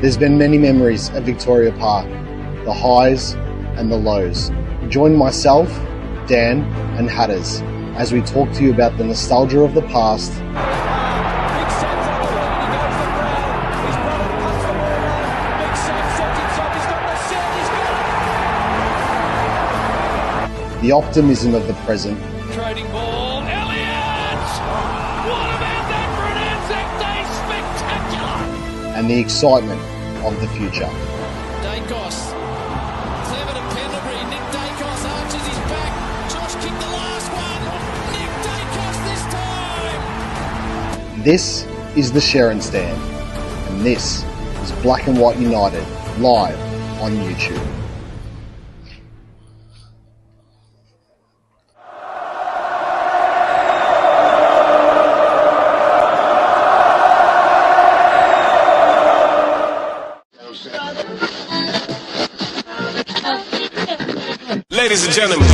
There's been many memories at Victoria Park, the highs and the lows. Join myself, Dan and Hatterz as we talk to you about the nostalgia of the past, the optimism of the present, trading ball, Elliott! What about that for an Anzac Day spectacular? and the excitement of the future. Dacos, clever to Pendlebury, Nick Dacos arches his back, Josh kicked the last one, Nick Dacos this time! This is the Sherrin Stand, and this is Black and White United, live on YouTube. Ladies and gentlemen.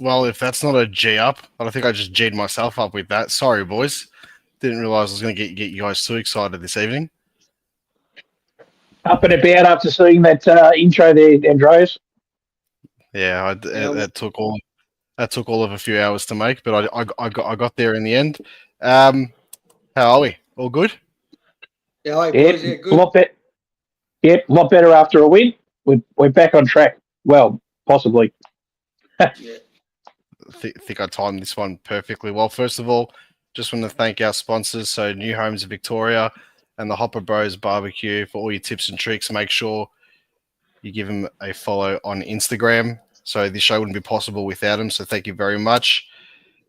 Well, if that's not a G up, I think I just G'd myself up with that. Sorry, boys. Didn't realise I was going to get you guys too excited this evening. Up and about after seeing that intro there, Andreas. Yeah, that took all of a few hours to make, but I got there in the end. How are we? All good? Yeah, good. A lot better. Yep, a lot better after a win. We're back on track. Well, possibly. Yeah. I think I timed this one perfectly well. First of all, just want to thank our sponsors, so New Homes of Victoria and the Hopper Bros Barbecue, for all your tips and tricks. Make sure you give them a follow on Instagram. So this show wouldn't be possible without them. So thank you very much.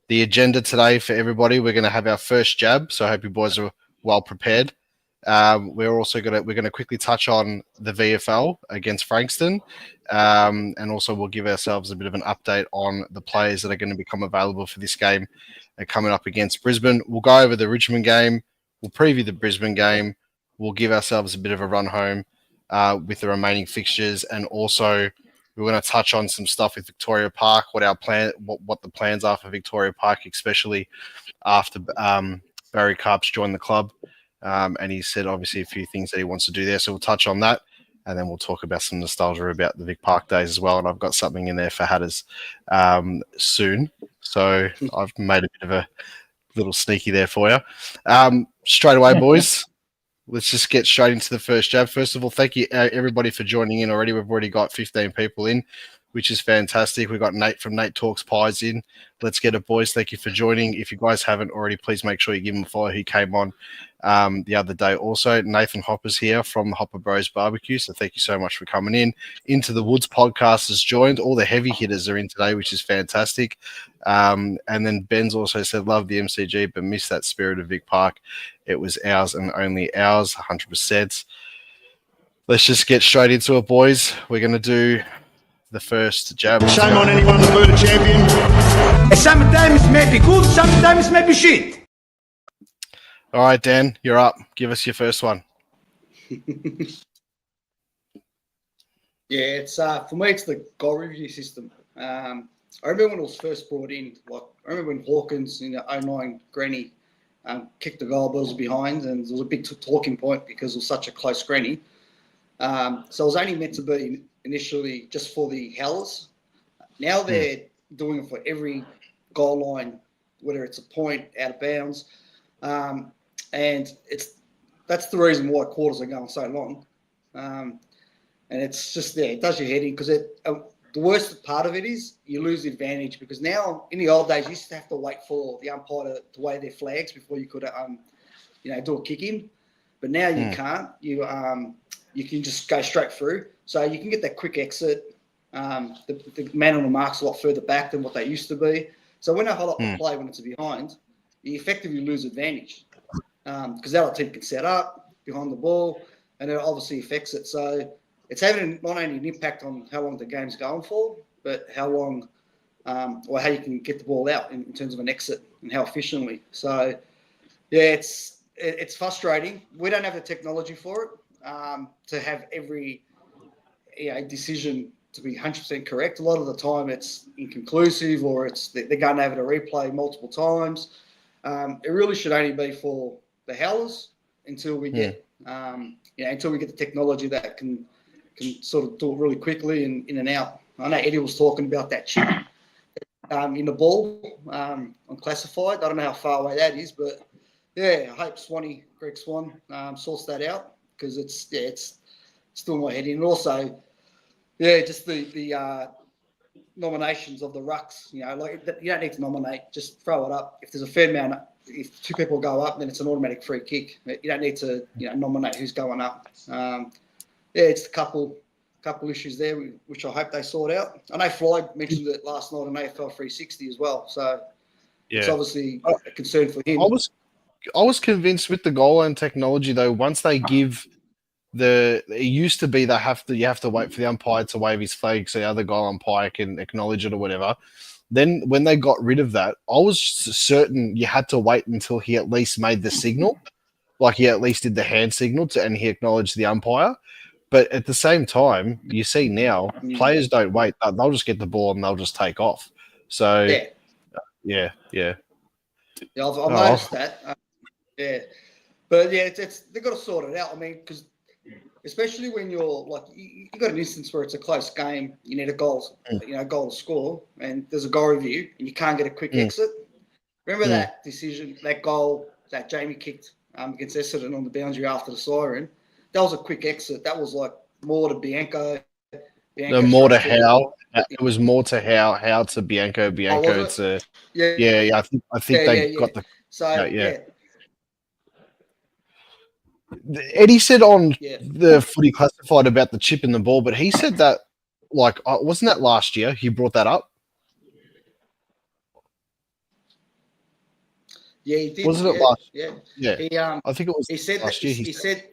The agenda today for everybody, we're going to have our first jab. So I hope you boys are well prepared. We're also going to quickly touch on the VFL against Frankston. And also we'll give ourselves a bit of an update on the players that are going to become available for this game coming up against Brisbane. We'll go over the Richmond game. We'll preview the Brisbane game. We'll give ourselves a bit of a run home with the remaining fixtures, and also we're going to touch on some stuff with Victoria Park, what the plans are for Victoria Park, especially after Barry Karp's joined the club, and he said obviously a few things that he wants to do there. So we'll touch on that, and then we'll talk about some nostalgia about the Vic Park days as well. And I've got something in there for Hatterz soon, so I've made a bit of a little sneaky there for you. Straight away, boys, let's just get straight into the first jab. First of all, thank you everybody for joining in already. We've already got 15 people in, which is fantastic. We've got Nate from Nate Talks Pies in. Let's get it, boys. Thank you for joining. If you guys haven't already, please make sure you give him a follow. He came on the other day also. Nathan Hopper's here from the Hopper Bros Barbecue, so thank you so much for coming in. Into the Woods podcast has joined. All the heavy hitters are in today, which is fantastic. And then Ben's also said, love the MCG, but missed that spirit of Vic Park. It was ours and only ours, 100%. Let's just get straight into it, boys. We're going to do the first jab. Shame on anyone to lose a champion. Sometimes it may be good, sometimes it may be shit. All right, Dan, you're up. Give us your first one. Yeah, it's for me, it's the goal review system. I remember when it was first brought in. I remember when Hawkins in the 09 granny kicked the goal, Bills behind, and it was a big talking point because it was such a close granny. So it was only meant to be initially just for the howlers. Now they're doing it for every goal line, whether it's a point, out of bounds, and that's the reason why quarters are going so long. And it's just it does your head in because the worst part of it is you lose the advantage because now in the old days you used to have to wait for the umpire to wave their flags before you could do a kick in, but now you can't. You can just go straight through, so you can get that quick exit. The man on the mark's a lot further back than what they used to be. So when they hold up the play when it's behind, you effectively lose advantage because the other team can set up behind the ball, and it obviously affects it. So it's having not only an impact on how long the game's going for, but how long or how you can get the ball out in terms of an exit and how efficiently. So Yeah, it's frustrating. We don't have the technology for it to have every decision to be 100% correct. A lot of the time it's inconclusive, or they're going to have it a replay multiple times. It really should only be for the howlers until we get until we get the technology that can sort of do it really quickly and in and out. I know Eddie was talking about that chip in the ball on classified. I don't know how far away that is, but I hope Greg Swan sorts that out, because it's still in my head. And also, just the nominations of the rucks. You don't need to nominate; just throw it up. If there's a fair amount, if two people go up, then it's an automatic free kick. You don't need to nominate who's going up. It's a couple issues there, which I hope they sort out. I know Floyd mentioned it last night on AFL 360 as well, so it's obviously a concern for him. I was convinced with the goal line technology though. Once they give it used to be you have to wait for the umpire to wave his flag so the other goal umpire can acknowledge it or whatever. Then when they got rid of that, I was certain you had to wait until he at least made the signal, like he at least did the hand signal and he acknowledged the umpire. But at the same time, you see now, players don't wait. They'll just get the ball and they'll just take off. So, yeah. I've noticed that. But they've got to sort it out. I mean, because especially when you're like, you got an instance where it's a close game, you need a goal, goal to score, and there's a goal review, and you can't get a quick exit. Remember that decision, that goal that Jamie kicked against Essendon on the boundary after the siren? That was a quick exit. That was like more to Bianco. More to Howe. It was more to Howe to Bianco to I think they got the Eddie said on the Footy Classified about the chip in the ball, but he said that wasn't that last year he brought that up? Yeah, he did. Wasn't it last? Yeah. I think it was. He said last year. He said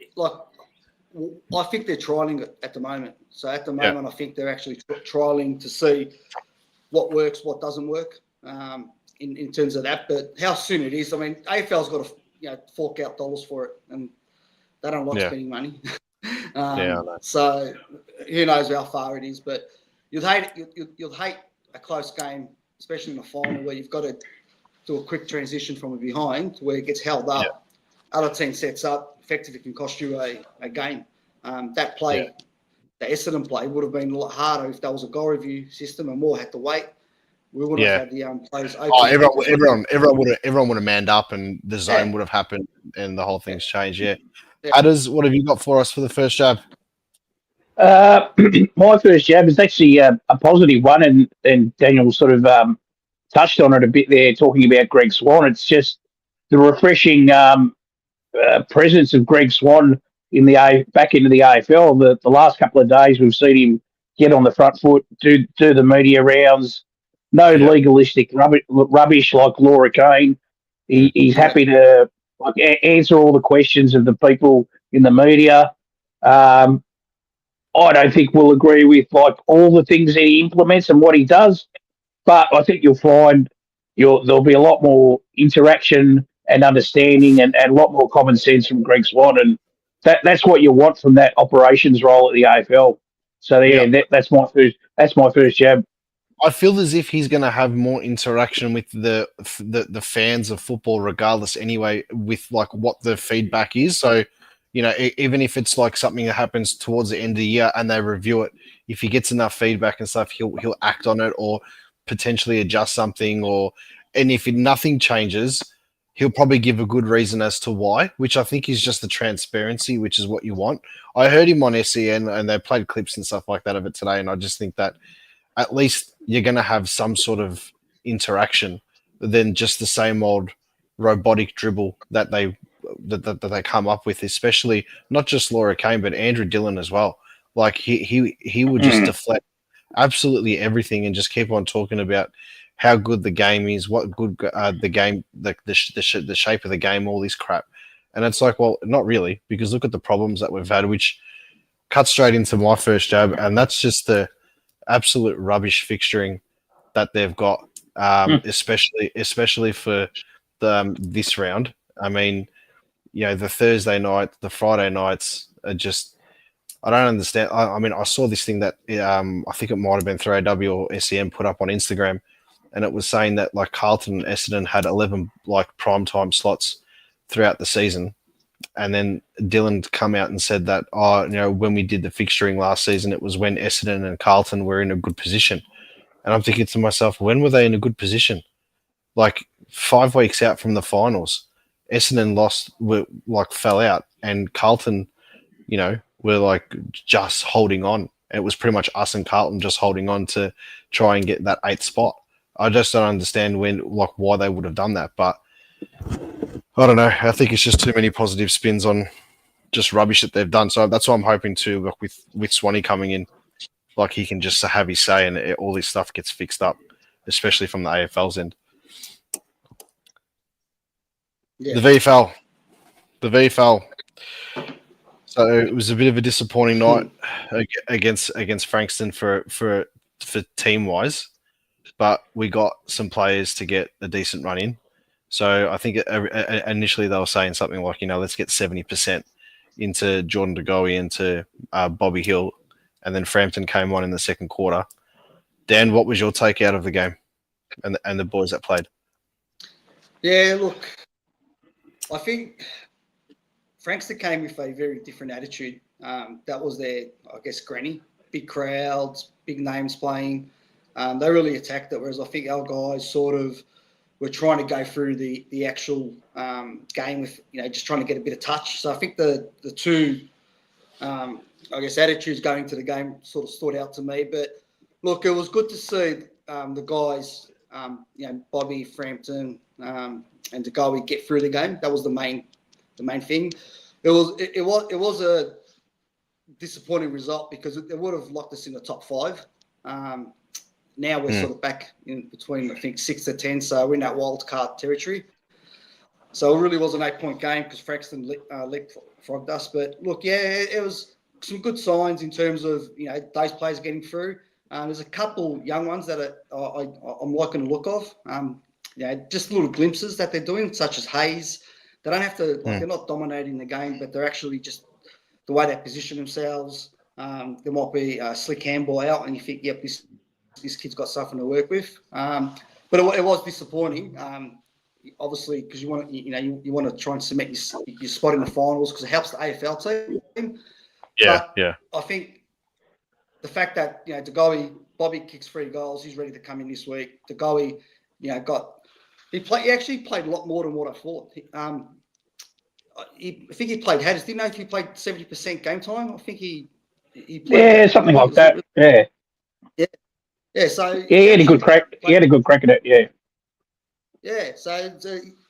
I think they're trialing it at the moment. So at the moment, I think they're actually trialing to see what works, what doesn't work in terms of that. But how soon it is, I mean, AFL's got to fork out dollars for it, and they don't like spending money. So who knows how far it is? But you'd hate a close game, especially in a final where you've got to do a quick transition from a behind where it gets held up. Other team sets up, effectively can cost you a game. That play, the Essendon play, would have been a lot harder if there was a goal review system and more had to wait. We would have had the players open. Oh, everyone would have manned up and the zone would have happened and the whole thing's changed. Hatterz, what have you got for us for the first jab? My first jab is actually a positive one, and Daniel sort of touched on it a bit there, talking about Greg Swan. It's just the refreshing presence of Greg Swan back into the AFL. The last couple of days, we've seen him get on the front foot, do the media rounds. No legalistic rubbish like Laura Kane. He's happy to answer all the questions of the people in the media. I don't think we'll agree with all the things that he implements and what he does, but I think you'll find there'll be a lot more interaction and understanding and a lot more common sense from Greg Swan, and that's what you want from that operations role at the AFL. So that's my first jab. I feel as if he's going to have more interaction with the fans of football, regardless. Anyway, with what the feedback is. So, even if it's something that happens towards the end of the year and they review it, if he gets enough feedback and stuff, he'll act on it or potentially adjust something. And if nothing changes, he'll probably give a good reason as to why, which I think is just the transparency, which is what you want. I heard him on SEN and they played clips and stuff like that of it today, and I just think that at least you're going to have some sort of interaction than just the same old robotic dribble that they come up with, especially not just Laura Kane, but Andrew Dillon as well. He would just deflect absolutely everything and just keep on talking about how good the game is, what good the game, the shape of the game, all this crap. And it's well, not really, because look at the problems that we've had, which cuts straight into my first jab, and that's just the absolute rubbish fixturing that they've got, especially for this round. I mean, the Thursday night, the Friday nights are just. I don't understand. I mean, I saw this thing that I think it might have been 3AW or SEM put up on Instagram, and it was saying that like Carlton and Essendon had 11 like primetime slots throughout the season, and then Dylan come out and said that when we did the fixturing last season, it was when Essendon and Carlton were in a good position, and I'm thinking to myself, when were they in a good position? Like 5 weeks out from the finals, Essendon fell out, and Carlton, were like just holding on. It was pretty much us and Carlton just holding on to try and get that 8th spot. I just don't understand why they would have done that, but I don't know. I think it's just too many positive spins on just rubbish that they've done. So that's why I'm hoping to, like with Swanee coming in, like he can just have his say and all this stuff gets fixed up, especially from the AFL's end. Yeah. The VFL. So it was a bit of a disappointing night against Frankston for team wise, but we got some players to get a decent run in. So I think initially they were saying something like, let's get 70% into Jordan De Goey and to Bobby Hill, and then Frampton came on in the second quarter. Dan, what was your take out of the game and the boys that played? Yeah, look, I think Frankston came with a very different attitude. That was their, I guess, granny. Big crowds, big names playing. They really attacked it, whereas I think our guys sort of were trying to go through the actual game with, just trying to get a bit of touch. So I think the two, attitudes going to the game sort of stood out to me. But look, it was good to see the guys, Bobby, Frampton, and De Goey get through the game. That was the main thing. It was a disappointing result because it would have locked us in the top 5. Now we're sort of back in between, I think, 6 to 10, so we're in that wild card territory. So it really was an 8-point game because Frankston leapfrogged us. But look, it was some good signs in terms of those players getting through. There's a couple young ones that I'm liking the look of. Just little glimpses that they're doing, such as Hayes. They don't have to, they're not dominating the game, but they're actually just the way they position themselves. There might be a slick handball out, and you think, yep, this kid's got something to work with. But it was disappointing, obviously, because you want to try and cement your spot in the finals because it helps the AFL team. Yeah. I think the fact that De Goey, Bobby kicks 3 goals, he's ready to come in this week. De Goey, he actually played a lot more than what I thought. I think he played Hatterz. Didn't know if he played 70% game time. I think he played something like that. Yeah. So he had a good crack. He had a good crack at it. Yeah. Yeah. So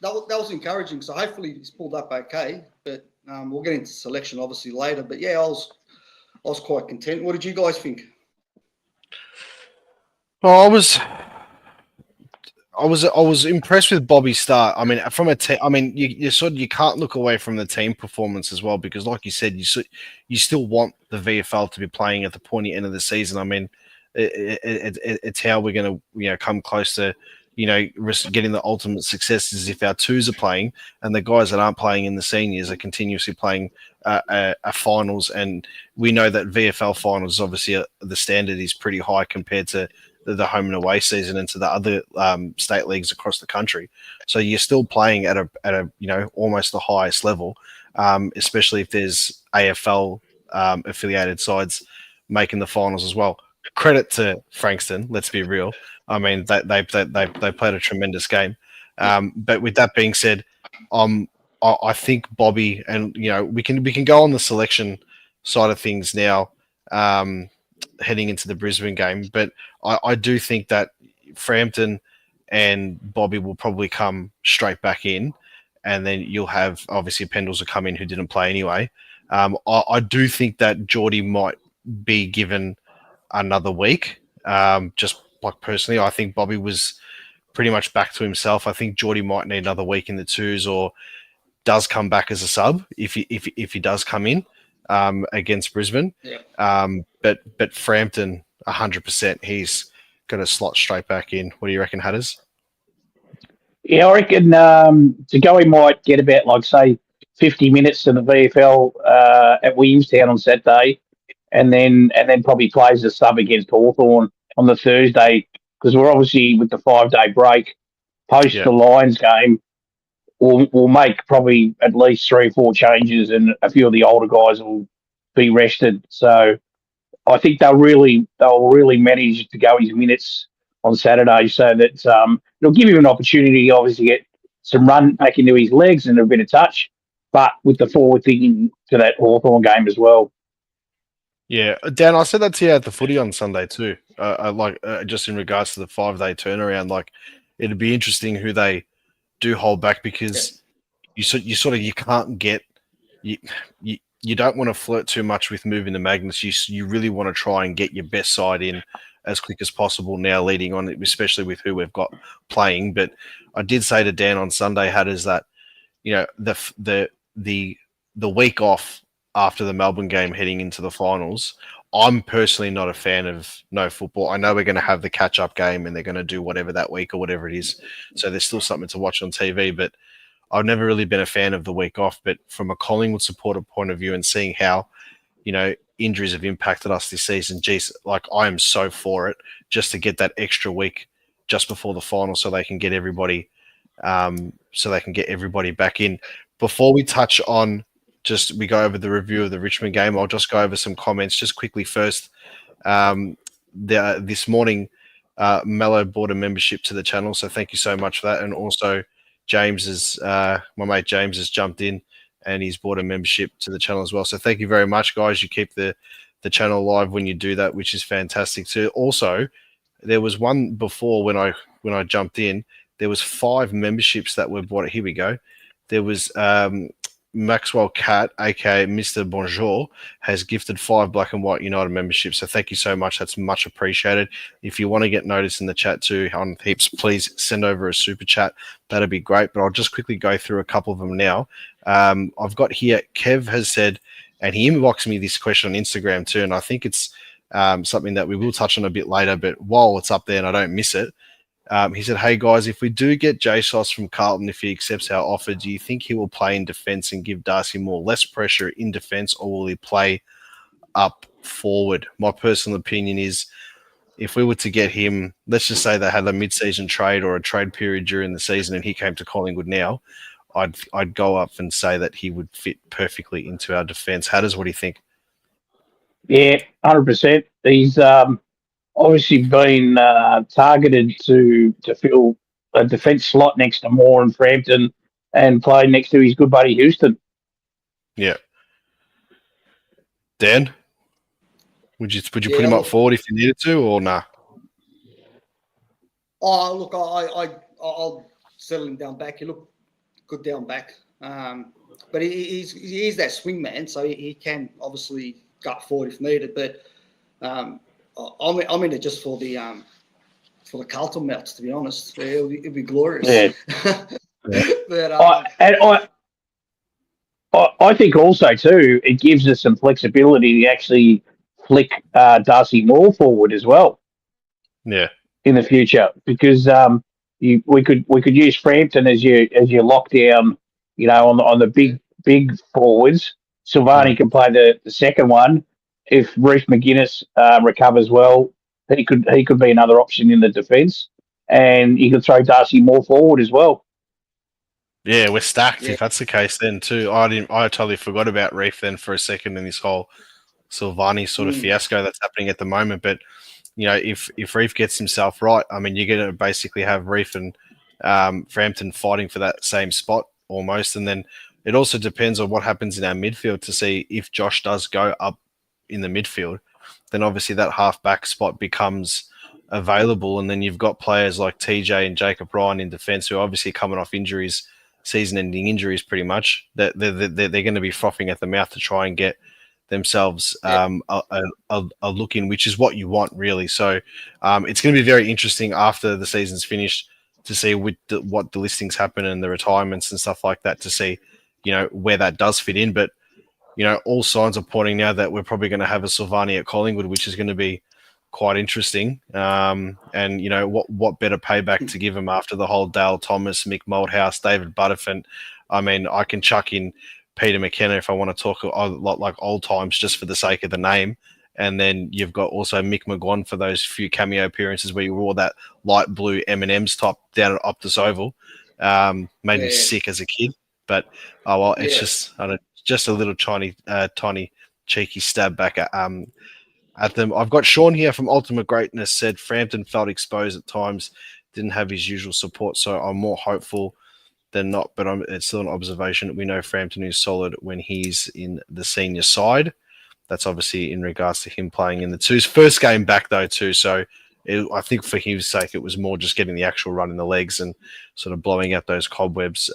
that was encouraging. So hopefully he's pulled up okay. But we'll get into selection obviously later. But yeah, I was quite content. What did you guys think? Well, I was impressed with Bobby's start. I mean, from a team, you can't look away from the team performance as well because, like you said, you still want the VFL to be playing at the pointy end of the season. I mean, it's how we're going to come close to getting the ultimate success is if our 2s are playing and the guys that aren't playing in the seniors are continuously playing a finals. And we know that VFL finals obviously the standard is pretty high compared to the home and away season and to the other state leagues across the country. So you're still playing at a almost the highest level, especially if there's AFL affiliated sides making the finals as well. Credit to Frankston, let's be real. I mean, they played a tremendous game. But with that being said, I think Bobby and we can go on the selection side of things now. Heading into the Brisbane game, but I do think that Frampton and Bobby will probably come straight back in, and then you'll have obviously Pendles will come in who didn't play anyway. I do think that Geordie might be given another week. Just like personally, I think Bobby was pretty much back to himself. I think Geordie might need another week in the 2s or does come back as a sub if he does come in. Against Brisbane. Yeah. But Frampton, 100%, he's going to slot straight back in. What do you reckon, Hatterz? Yeah, I reckon to go, he might get about, like, say, 50 minutes in the VFL at Williamstown on Saturday, and then probably plays a sub against Hawthorn on the Thursday, because we're obviously with the 5-day break post the Lions game. We'll make probably at least 3 or 4 changes, and a few of the older guys will be rested. So I think they'll really manage to go his minutes on Saturday, so that it'll give him an opportunity, to obviously, get some run back into his legs and a bit of touch, but with the forward thinking to that Hawthorn game as well. Yeah, Dan, I said that to you at the footy on Sunday too. Just in regards to the 5-day turnaround, like, it'd be interesting who they do hold back, because you can't get you don't want to flirt too much with moving the magnets. You really want to try and get your best side in as quick as possible now, leading on, especially with who we've got playing. But I did say to Dan on Sunday, Hatterz, that the week off after the Melbourne game heading into the finals, I'm personally not a fan of no football. I know we're going to have the catch-up game and they're going to do whatever that week or whatever it is. So there's still something to watch on TV, but I've never really been a fan of the week off. But from a Collingwood supporter point of view, and seeing how, injuries have impacted us this season, geez, like, I am so for it, just to get that extra week just before the final, so they can get everybody back in. Before we touch on, we go over the review of the Richmond game, I'll just go over some comments just quickly first. This morning, Mello bought a membership to the channel, so thank you so much for that. And also, my mate James has jumped in and he's bought a membership to the channel as well. So thank you very much, guys. You keep the channel live when you do that, which is fantastic too. Also, there was one before when I jumped in, there was 5 memberships that were bought. Here we go. There was Maxwell Cat, aka Mr. Bonjour, has gifted 5 Black and White United memberships. So thank you so much. That's much appreciated. If you want to get noticed in the chat too on Heaps, please send over a super chat. That'd be great. But I'll just quickly go through a couple of them now. I've got here, Kev has said, and he inboxed me this question on Instagram too, and I think it's something that we will touch on a bit later, but while it's up there and I don't miss it, he said, hey guys, if we do get JSOS from Carlton, if he accepts our offer, do you think he will play in defence and give Darcy Moore less pressure in defence, or will he play up forward? My personal opinion is, if we were to get him, let's just say they had a mid-season trade or a trade period during the season and he came to Collingwood now, I'd go up and say that he would fit perfectly into our defence. Hatterz, what do you think? Yeah, 100%. He's obviously been targeted to fill a defence slot next to Moore and Frampton, and play next to his good buddy Houston. Yeah. Dan, would you put him up forward if you needed to, or nah? Oh, look, I'll settle him down back. He looked good down back, but he is that swing man, so he can obviously gut forward if needed. But I'm in it just for the Carlton melts, to be honest. It'll be glorious. Yeah. But, I think also too, it gives us some flexibility to actually flick Darcy Moore forward as well. Yeah. In the future, because we could use Frampton as your lockdown, on the big forwards. Silvani can play the second one. If Reece McGuinness recovers well, he could be another option in the defence, and you could throw Darcy Moore forward as well. Yeah, we're stacked if that's the case then too. I totally forgot about Reef then for a second in this whole Silvani sort of fiasco that's happening at the moment. But if Reef gets himself right, I mean, you're going to basically have Reef and Frampton fighting for that same spot almost. And then it also depends on what happens in our midfield to see if Josh does go up in the midfield. Then obviously that half-back spot becomes available, and then you've got players like TJ and Jacob Ryan in defence who are obviously coming off injuries, season-ending injuries pretty much. They're going to be frothing at the mouth to try and get themselves a look in, which is what you want, really. So it's going to be very interesting after the season's finished to see what the listings happen and the retirements and stuff like that, to see where that does fit in. But all signs are pointing now that we're probably going to have a Silvani at Collingwood, which is going to be quite interesting. And what better payback to give him after the whole Dale Thomas, Mick Malthouse, David Butterfin. I mean, I can chuck in Peter McKenna if I want to talk a lot like old times just for the sake of the name. And then you've got also Mick McGuan for those few cameo appearances where you wore that light blue M&M's top down at Optus Oval. Made me sick as a kid. But, it's just a little tiny cheeky stab back at them. I've got Sean here from Ultimate Greatness said Frampton felt exposed at times, didn't have his usual support, so I'm more hopeful than not, but it's still an observation. We know Frampton is solid when he's in the senior side. That's obviously in regards to him playing in the twos. First game back, though, too. So I think for his sake, it was more just getting the actual run in the legs and sort of blowing out those cobwebs.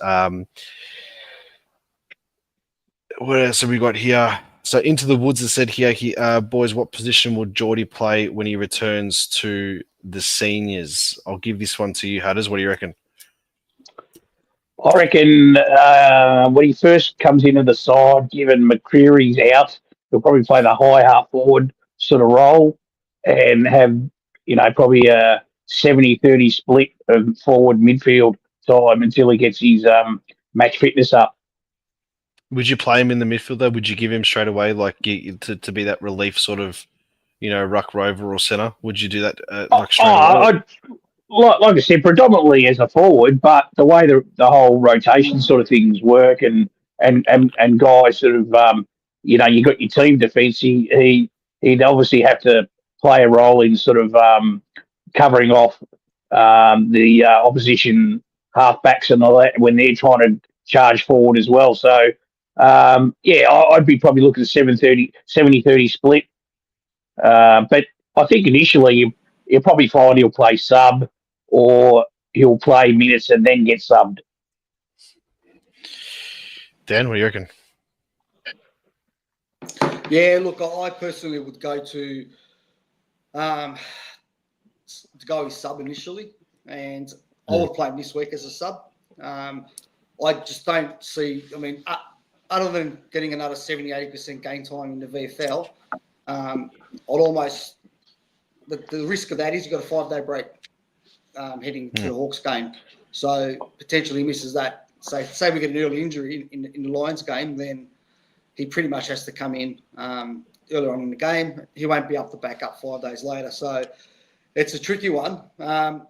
What else have we got here? So Into the Woods has said here, boys, what position will Geordie play when he returns to the seniors? I'll give this one to you, Hatterz. What do you reckon? I reckon when he first comes into the side, given McCreary's out, he'll probably play the high half forward sort of role and have, probably a 70-30 split of forward midfield time until he gets his match fitness up. Would you play him in the midfield, though? Would you give him straight away, like to be that relief sort of, ruck rover or centre? Would you do that straight away? Like I said, predominantly as a forward, but the way the whole rotation sort of things work and guys sort of, you got your team defence, he'd obviously have to play a role in sort of covering off the opposition halfbacks and all that when they're trying to charge forward as well. So, I'd be probably looking at 70-30 split. But I think initially you'll probably find he'll play sub or he'll play minutes and then get subbed. Dan, what do you reckon? Yeah, look, I personally would go to go with sub initially, and I would play him this week as a sub. I just don't see, other than getting another 70-80% game time in the VFL, I'd almost, the risk of that is you've got a 5-day break heading to the Hawks game. So potentially he misses that. So say we get an early injury in the Lions game, then he pretty much has to come in earlier on in the game. He won't be up to back up 5 days later. So it's a tricky one. I'm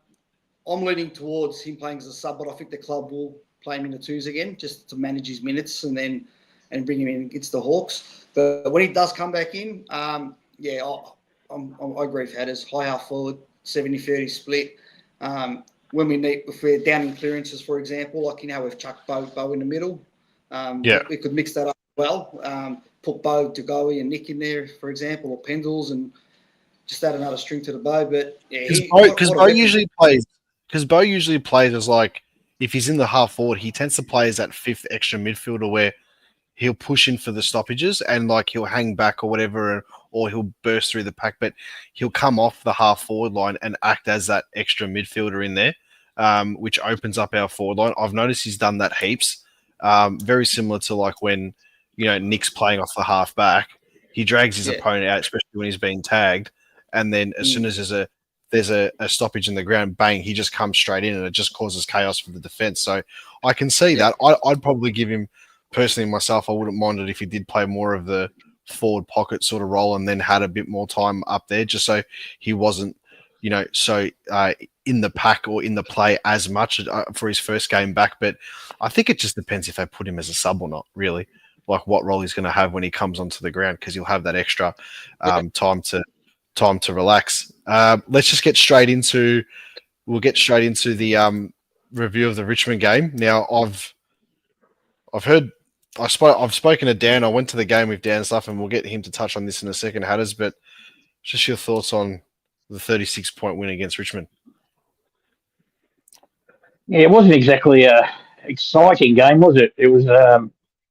leaning towards him playing as a sub, but I think the club will play him in the twos again just to manage his minutes and bring him in against the Hawks. But when he does come back in, I agree with Hatterz. High half forward, 70-30 split. When if we're down in clearances, for example, like, we've chucked Bo in the middle. We could mix that up well. Put Bo, Tagoe and Nick in there, for example, or Pendles, and just add another string to the bow. But because Bo usually plays as like, if he's in the half forward, he tends to play as that fifth extra midfielder where he'll push in for the stoppages and like he'll hang back or whatever, or he'll burst through the pack, but he'll come off the half forward line and act as that extra midfielder in there, which opens up our forward line. I've noticed he's done that heaps. Very similar to like when, Nick's playing off the half back, he drags his opponent out, especially when he's being tagged. And then as soon as there's a stoppage in the ground, bang, he just comes straight in and it just causes chaos for the defense. So I can see that. I'd probably give him, personally myself, I wouldn't mind it if he did play more of the forward pocket sort of role and then had a bit more time up there, just so he wasn't, so in the pack or in the play as much for his first game back. But I think it just depends if they put him as a sub or not, really, like what role he's going to have when he comes onto the ground, because he'll have that extra time to relax. Let's just get straight into the review of the Richmond game. Now, I've spoken to Dan. I went to the game with Dan and stuff, and we'll get him to touch on this in a second, Hatterz, but just your thoughts on the 36-point win against Richmond. Yeah, it wasn't exactly a exciting game, was it? It was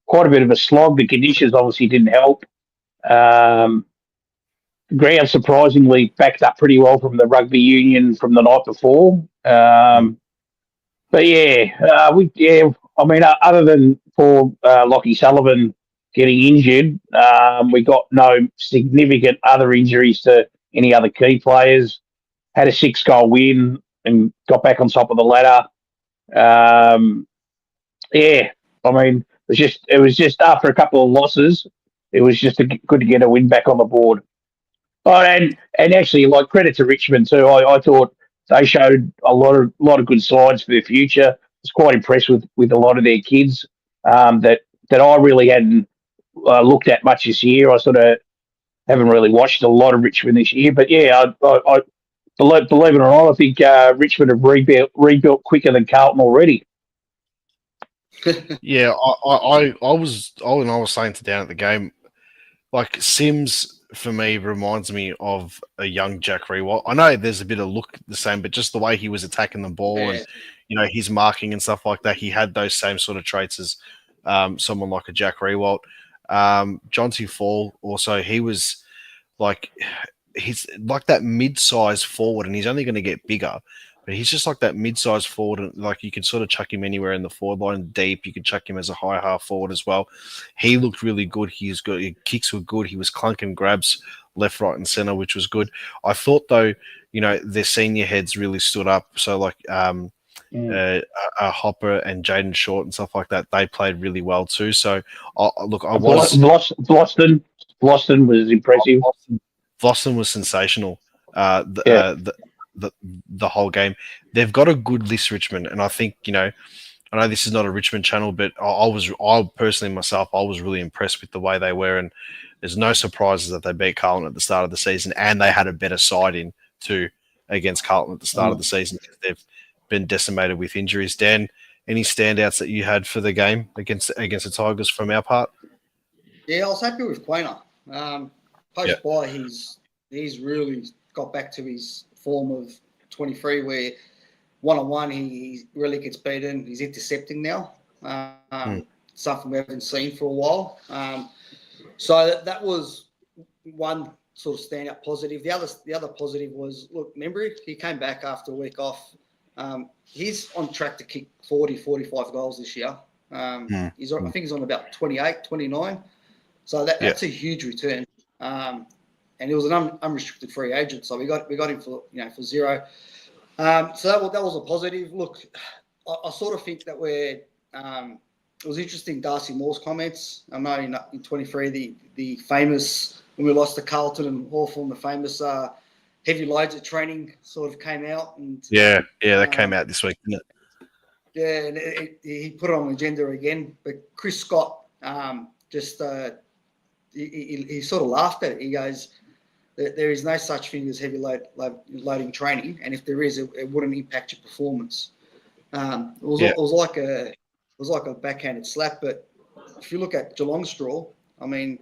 quite a bit of a slog. The conditions obviously didn't help. The ground surprisingly backed up pretty well from the rugby union from the night before. But other than for Lockie Sullivan getting injured, we got no significant other injuries to any other key players. Had a 6-goal win and got back on top of the ladder. I mean, it was just after a couple of losses, it was just good to get a win back on the board. Oh, and actually, like, credit to Richmond too. I thought they showed a lot of good sides for the future. I was quite impressed with a lot of their kids that I really hadn't looked at much this year. I sort of haven't really watched a lot of Richmond this year, but yeah, I believe it or not, I think Richmond have rebuilt quicker than Carlton already. Yeah, I was saying to Dan at the game, like, Sims for me reminds me of a young Jack Riewoldt. I know there's a bit of look the same, but just the way he was attacking the ball and his marking and stuff like that, he had those same sort of traits as someone like a Jack Riewoldt. Jonty Fall also, he was he's like that mid-sized forward, and he's only going to get bigger. But he's just like that mid-sized forward, and like you can sort of chuck him anywhere in the forward line deep. You could chuck him as a high half forward as well. He looked really good. He's good. His kicks were good. He was clunking grabs left, right, and center, which was good. I thought though, their senior heads really stood up. So like Hopper and Jaden Short and stuff like that, they played really well too. So Vlosten was impressive. Vlosten was sensational. The whole game. They've got a good list, Richmond, and I think, I know this is not a Richmond channel, but I personally myself, I was really impressed with the way they were, and there's no surprises that they beat Carlton at the start of the season, and they had a better side in too against Carlton at the start of the season because they've been decimated with injuries. Dan, any standouts that you had for the game against the Tigers from our part? Yeah, I was happy with Quainer. Post-bye, he's really got back to his form of 23 where one-on-one he really gets beaten. He's intercepting now, something we haven't seen for a while. So that was one sort of standout positive. The other positive was, look, remember, he came back after a week off. He's on track to kick 40, 45 goals this year. I think he's on about 28, 29. So that's a huge return. And he was an unrestricted free agent, so we got him for zero. So that was a positive. Look, I sort of think that it was interesting. Darcy Moore's comments. I know in 23 the famous, when we lost to Carlton and Hawthorn, the famous heavy loads at training sort of came out. And that came out this week, didn't it? Yeah, and he put it on the agenda again. But Chris Scott he sort of laughed at it. He goes, there is no such thing as heavy loading training, and if there is, it wouldn't impact your performance. It was like a backhanded slap. But if you look at Geelong's draw, I mean,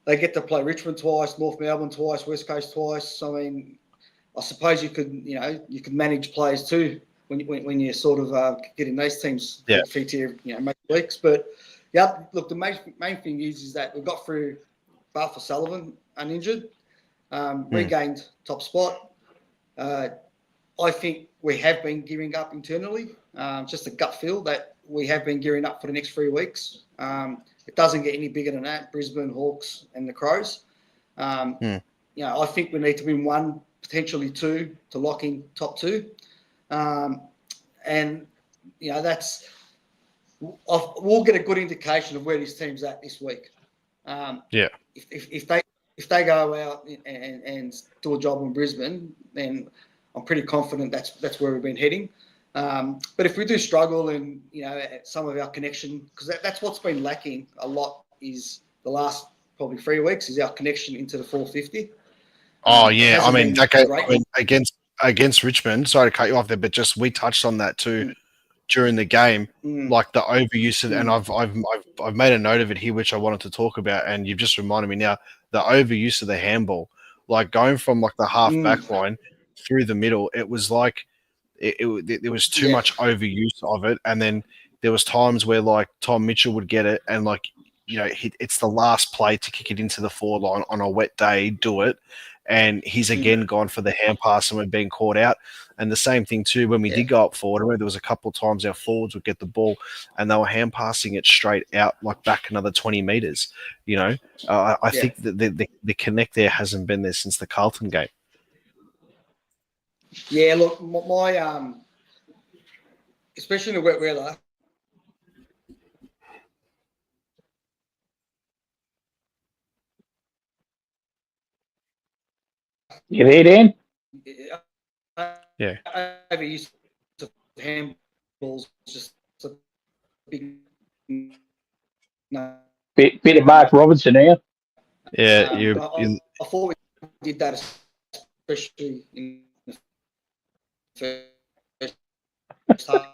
they get to play Richmond twice, North Melbourne twice, West Coast twice. I mean, I suppose you could manage players too when you sort of getting those teams feet here, most weeks. But look, the main thing is that we got through Barth Sullivan uninjured. Regained top spot. I think we have been gearing up internally. Just a gut feel that we have been gearing up for the next 3 weeks. It doesn't get any bigger than that. Brisbane, Hawks, and the Crows. I think we need to win 1, potentially 2, to lock in top 2. We'll get a good indication of where this team's at this week. If they go out and do a job in Brisbane, then I'm pretty confident that's where we've been heading. But if we do struggle and, some of our connection, because that's what's been lacking a lot is the last probably 3 weeks is our connection into the 450. Oh, yeah. I mean, against Richmond, sorry to cut you off there, but just we touched on that too during the game, like the overuse of, and I've made a note of it here, which I wanted to talk about, and you've just reminded me now, the overuse of the handball, like going from like the half back line through the middle, it was like there was too much overuse of it, and then there was times where like Tom Mitchell would get it, and like it's the last play to kick it into the forward line on a wet day, do it. And he's again gone for the hand pass and we're being caught out. And the same thing too, when we did go up forward, I remember there was a couple of times our forwards would get the ball and they were hand passing it straight out, like back another 20 metres. I think that the connect there hasn't been there since the Carlton game. Yeah, look, my especially in the wet weather. You there, Dan? Yeah. Over use of handballs, just a big. No. Bit of Mark Robinson here. Yeah, I thought we did that, especially in the first half.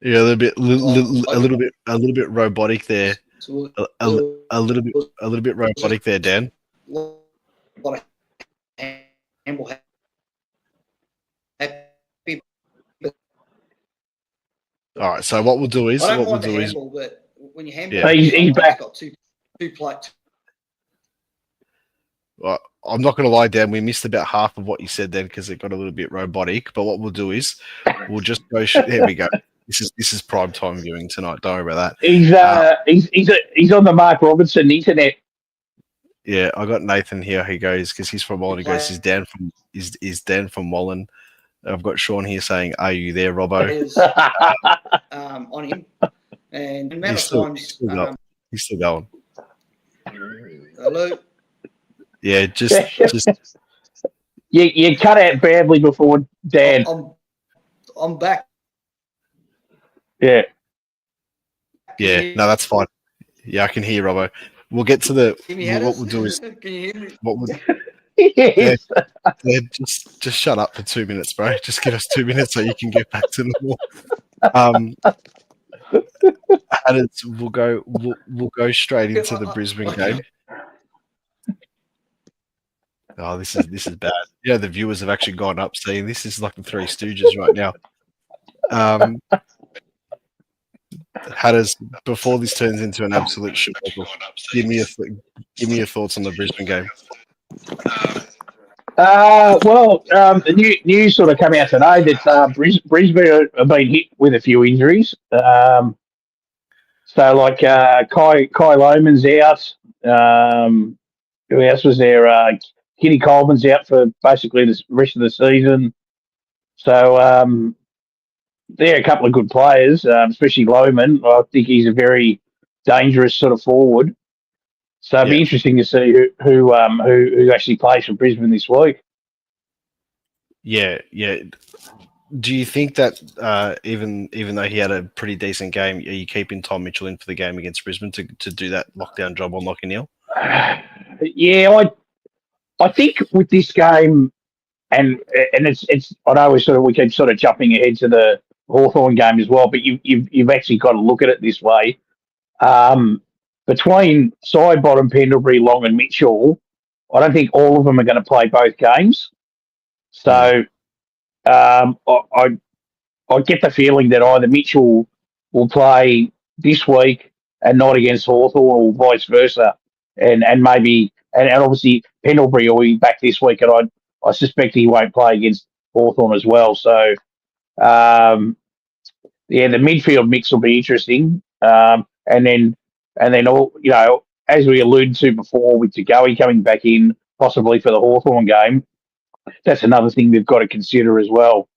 Yeah, a little bit robotic there. A little bit robotic there, Dan. All right. So what we'll do is I don't mind the handball, but when you handball, he's back. Got two plates. Well, I'm not going to lie, Dan. We missed about half of what you said then because it got a little bit robotic. But what we'll do is we'll just go. There we go. This is prime time viewing tonight. Don't worry about that. He's on the Mark Robinson internet. Yeah, I got Nathan here. He goes because he's from Wallen. He goes, is Dan from Wallen? I've got Sean here saying, "Are you there, Robbo?" On him, and the amount He's still going. Hello. Yeah, just you cut out badly before Dan. I'm back. Yeah. Yeah, no, that's fine. Yeah, I can hear you, Robbo. We'll get to what we'll do is can you hear me? what we'll Yes. yeah, just shut up for 2 minutes, bro. Just give us 2 minutes so you can get back to normal. We'll go straight into the Brisbane game. Oh, this is bad. Yeah, the viewers have actually gone up saying this is like the Three Stooges right now. Hatterz, before this turns into an absolute shit, give me your thoughts on the Brisbane game. The news sort of come out today that Brisbane have been hit with a few injuries. So like Kai Lohmann's out. Who else was there? Kenny Coleman's out for basically the rest of the season. So they're a couple of good players, especially Lohmann. I think he's a very dangerous sort of forward. So it'd be interesting to see who actually plays for Brisbane this week. Yeah. Do you think that even though he had a pretty decent game, are you keeping Tom Mitchell in for the game against Brisbane to do that lockdown job on Lachie Neale? Yeah, I think with this game, and it's I know we keep sort of jumping ahead to the Hawthorn game as well, but you've actually got to look at it this way. Between Sidebottom, Pendlebury, Long, and Mitchell, I don't think all of them are going to play both games. So I get the feeling that either Mitchell will play this week and not against Hawthorn, or vice versa, and maybe and obviously Pendlebury will be back this week, and I suspect he won't play against Hawthorn as well. So the midfield mix will be interesting, and then all, as we alluded to before, with Tagoe coming back in possibly for the Hawthorn game, that's another thing we've got to consider as well.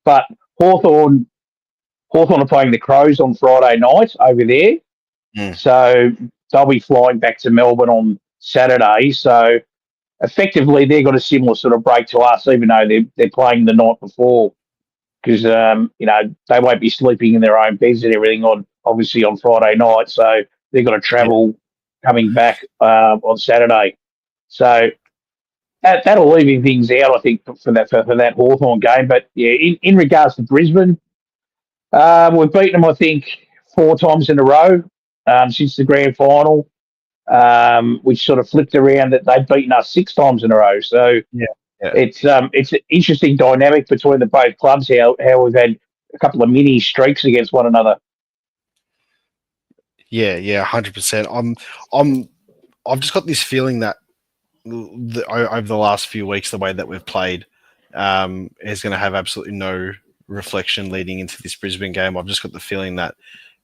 But Hawthorn are playing the Crows on Friday night over there, so they'll be flying back to Melbourne on Saturday. So effectively, they've got a similar sort of break to us, even though they're playing the night before, because they won't be sleeping in their own beds and everything on Friday night. So they've got to travel coming back on Saturday. So that'll even things out, I think, for that Hawthorn game. But yeah, in regards to Brisbane, we've beaten them, I think, 4 times in a row since the grand final, which sort of flipped around that they'd beaten us 6 times in a row. So it's an interesting dynamic between the both clubs. How we've had a couple of mini streaks against one another. Yeah, 100%. I've just got this feeling that over the last few weeks, the way that we've played is going to have absolutely no reflection leading into this Brisbane game. I've just got the feeling that,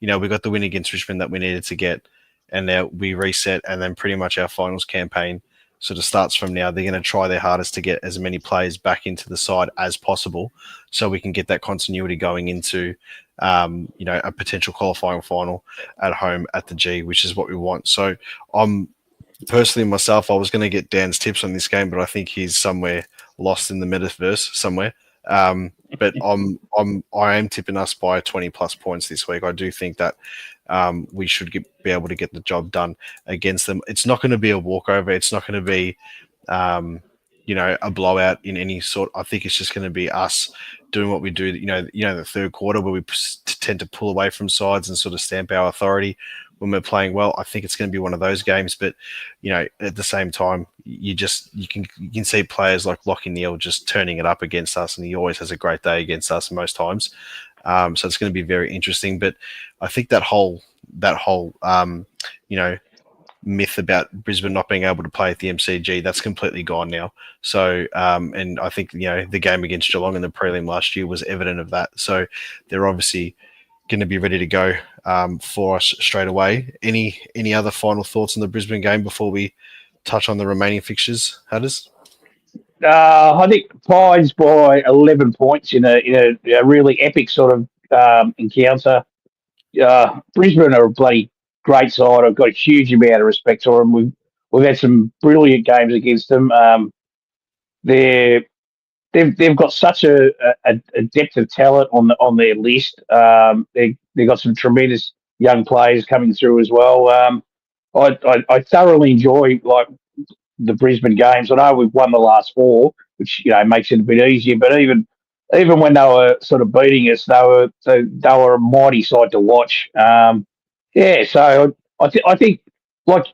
we got the win against Richmond that we needed to get, and now we reset, and then pretty much our finals campaign sort of starts from now. They're going to try their hardest to get as many players back into the side as possible so we can get that continuity going into, a potential qualifying final at home at the G, which is what we want. So personally, myself, I was going to get Dan's tips on this game, but I think he's somewhere lost in the metaverse somewhere. But I am tipping us by 20 plus points this week. I do think that we should be able to get the job done against them. It's not going to be a walkover. It's not going to be, a blowout in any sort. I think it's just going to be us doing what we do. The third quarter where we tend to pull away from sides and sort of stamp our authority when we're playing well. I think it's going to be one of those games. But at the same time, you can see players like Lachie Neale just turning it up against us, and he always has a great day against us most times. So it's going to be very interesting. But I think that whole myth about Brisbane not being able to play at the MCG, that's completely gone now. So, and I think, the game against Geelong in the prelim last year was evident of that. So they're obviously going to be ready to go for us straight away. Any other final thoughts on the Brisbane game before we touch on the remaining fixtures, Hatterz? I think Pies by 11 points in a really epic sort of encounter. Brisbane are a bloody great side. I've got a huge amount of respect for them. We've had some brilliant games against them. They've got such a depth of talent on their list. They've got some tremendous young players coming through as well. I thoroughly enjoy the Brisbane games. I know we've won the last 4, which makes it a bit easier. But even when they were sort of beating us, they were a mighty side to watch. So I think, like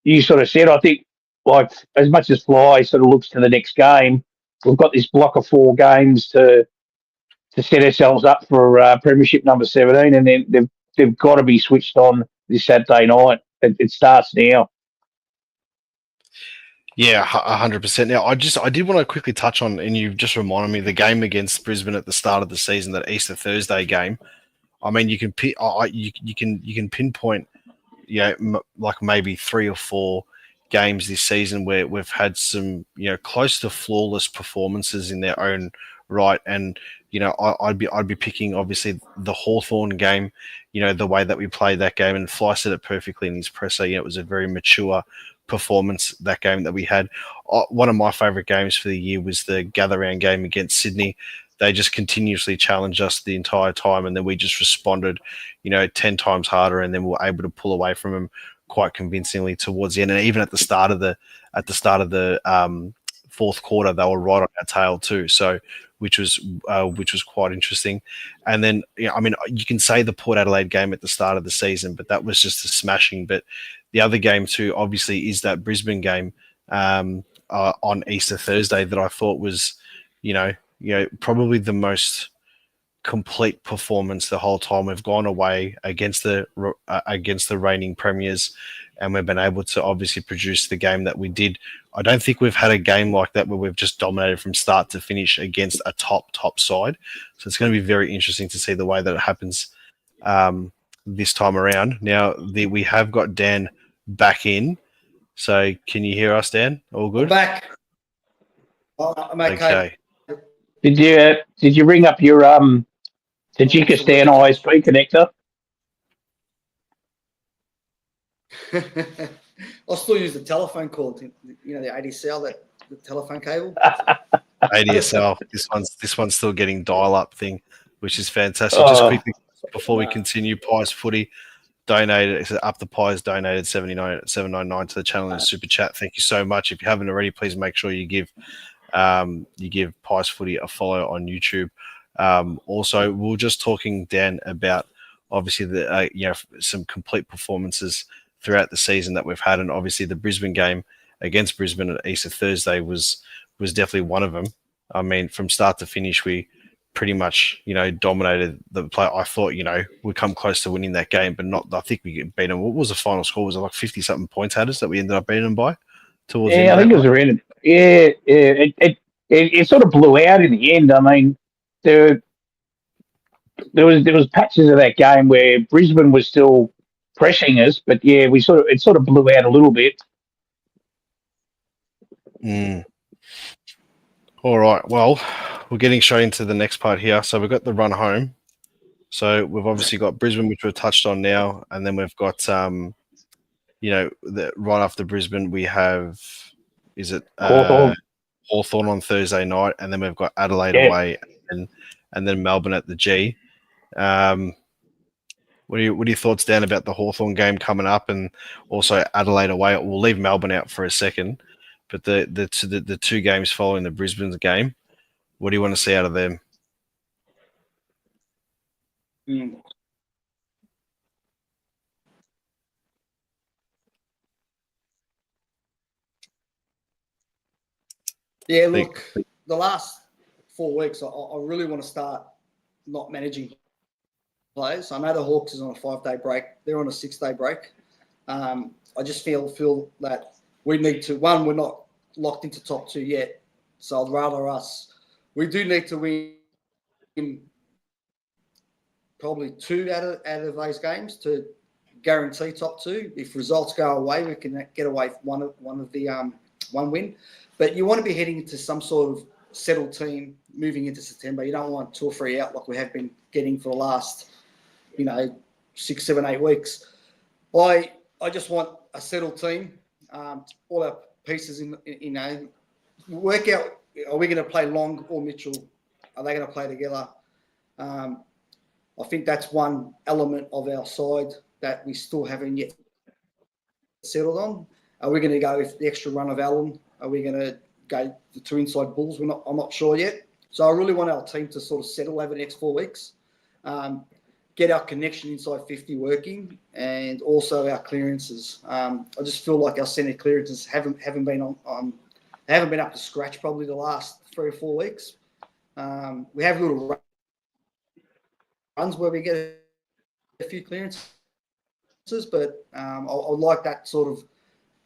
you sort of said, I think as much as Fly sort of looks to the next game, we've got this block of 4 games to set ourselves up for Premiership number 17, and then they've got to be switched on this Saturday night. It starts now. Yeah, 100%. Now, I did want to quickly touch on, and you've just reminded me, the game against Brisbane at the start of the season, that Easter Thursday game. I mean, you can pinpoint, like maybe 3 or 4 games this season where we've had some, close to flawless performances in their own right. And, I'd be picking obviously the Hawthorn game, the way that we played that game, and Fly said it perfectly in his presser. It was a very mature performance, that game that we had. One of my favorite games for the year was the gather round game against Sydney. They just continuously challenged us the entire time, and then we just responded, 10 times harder, and then we were able to pull away from them quite convincingly towards the end. And even at the start of the fourth quarter, they were right on our tail too. So, which was quite interesting. And then, you can say the Port Adelaide game at the start of the season, but that was just a smashing. But the other game too, obviously, is that Brisbane game on Easter Thursday that I thought was, probably the most complete performance the whole time. We've gone away against the reigning premiers, and we've been able to obviously produce the game that we did. I don't think we've had a game like that where we've just dominated from start to finish against a top side. So it's going to be very interesting to see the way that it happens this time around. Now, we have got Dan back in. So can you hear us, Dan? All good? I'm back. I'm okay. Did you ring up your Tajikistan ISP connector? I still use the telephone cord, the ADSL, the telephone cable. ADSL. This one's still getting dial-up thing, which is fantastic. Just quickly before we continue, Pies Footy donated, up the Pies donated $7.99 to the channel in a super chat. Thank you so much. If you haven't already, please make sure you give Pies Footy a follow on YouTube. Also, we were just talking, Dan, about obviously the some complete performances throughout the season that we've had, and obviously the Brisbane game against Brisbane at Easter Thursday was definitely one of them. I mean, from start to finish, we pretty much, dominated the play. I thought, we'd come close to winning that game, but not. I think we beat them. What was the final score? Was it like 50-something points, Hatterz, that we ended up beating them by? Towards the end I think it was around. Yeah. It sort of blew out in the end. I mean, there was patches of that game where Brisbane was still pressing us, but yeah, it sort of blew out a little bit. All right. Well, we're getting straight into the next part here. So we've got the run home. So we've obviously got Brisbane, which we've touched on now, and then we've got right after Brisbane we have Hawthorn on Thursday night, and then we've got Adelaide away, and then Melbourne at the G. What are your thoughts, Dan, about the Hawthorn game coming up, and also Adelaide away? We'll leave Melbourne out for a second, but the two games following the Brisbane game, what do you want to see out of them? Yeah, look, the last 4 weeks, I really want to start not managing players. I know the Hawks is on a 5-day break. They're on a 6-day break. I just feel that we need to, one, we're not locked into top 2 yet. So I'd rather we do need to win probably 2 out of those games to guarantee top 2. If results go away, we can get away with one win. But you want to be heading into some sort of settled team moving into September. You don't want 2 or 3 out like we have been getting for the last, 6, 7, 8 weeks. I just want a settled team. All our pieces work out. Are we going to play Long or Mitchell? Are they going to play together? I think that's one element of our side that we still haven't yet settled on. Are we going to go with the extra run of Allen? Are we going to go the 2 inside bulls? I'm not sure yet. So I really want our team to sort of settle over the next 4 weeks, get our connection inside 50 working, and also our clearances. I just feel like our centre clearances haven't been up to scratch probably the last 3 or 4 weeks. We have little runs where we get a few clearances, but I would like that sort of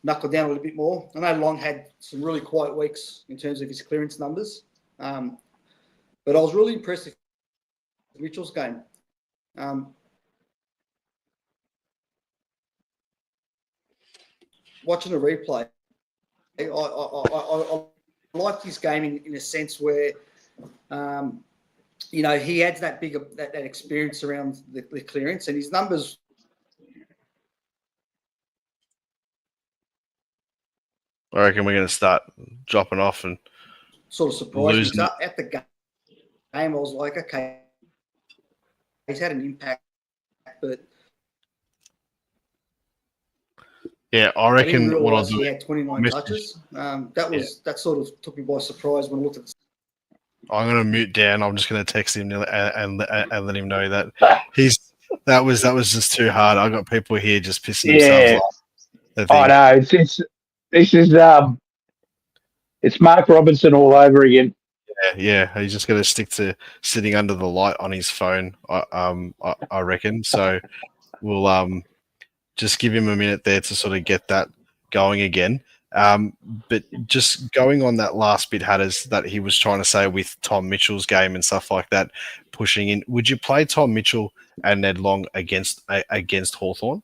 knuckle down a little bit more. I know Long had some really quiet weeks in terms of his clearance numbers, but I was really impressed with Mitchell's game. Watching the replay, I liked his game in a sense where, he adds that experience around the clearance, and his numbers. I reckon we're going to start dropping off and sort of surprised me. At the game, I was like, okay, he's had an impact, but yeah, I reckon what I'll do. He had 29 touches. That sort of took me by surprise when I looked at the. I'm going to mute Dan. I'm just going to text him and let him know that that was just too hard. I got people here just pissing themselves off. I know it's Mark Robinson all over again. Yeah. He's just going to stick to sitting under the light on his phone. I reckon. So we'll just give him a minute there to sort of get that going again. But just going on that last bit, Hatterz, that he was trying to say with Tom Mitchell's game and stuff like that, pushing in. Would you play Tom Mitchell and Ned Long against Hawthorn?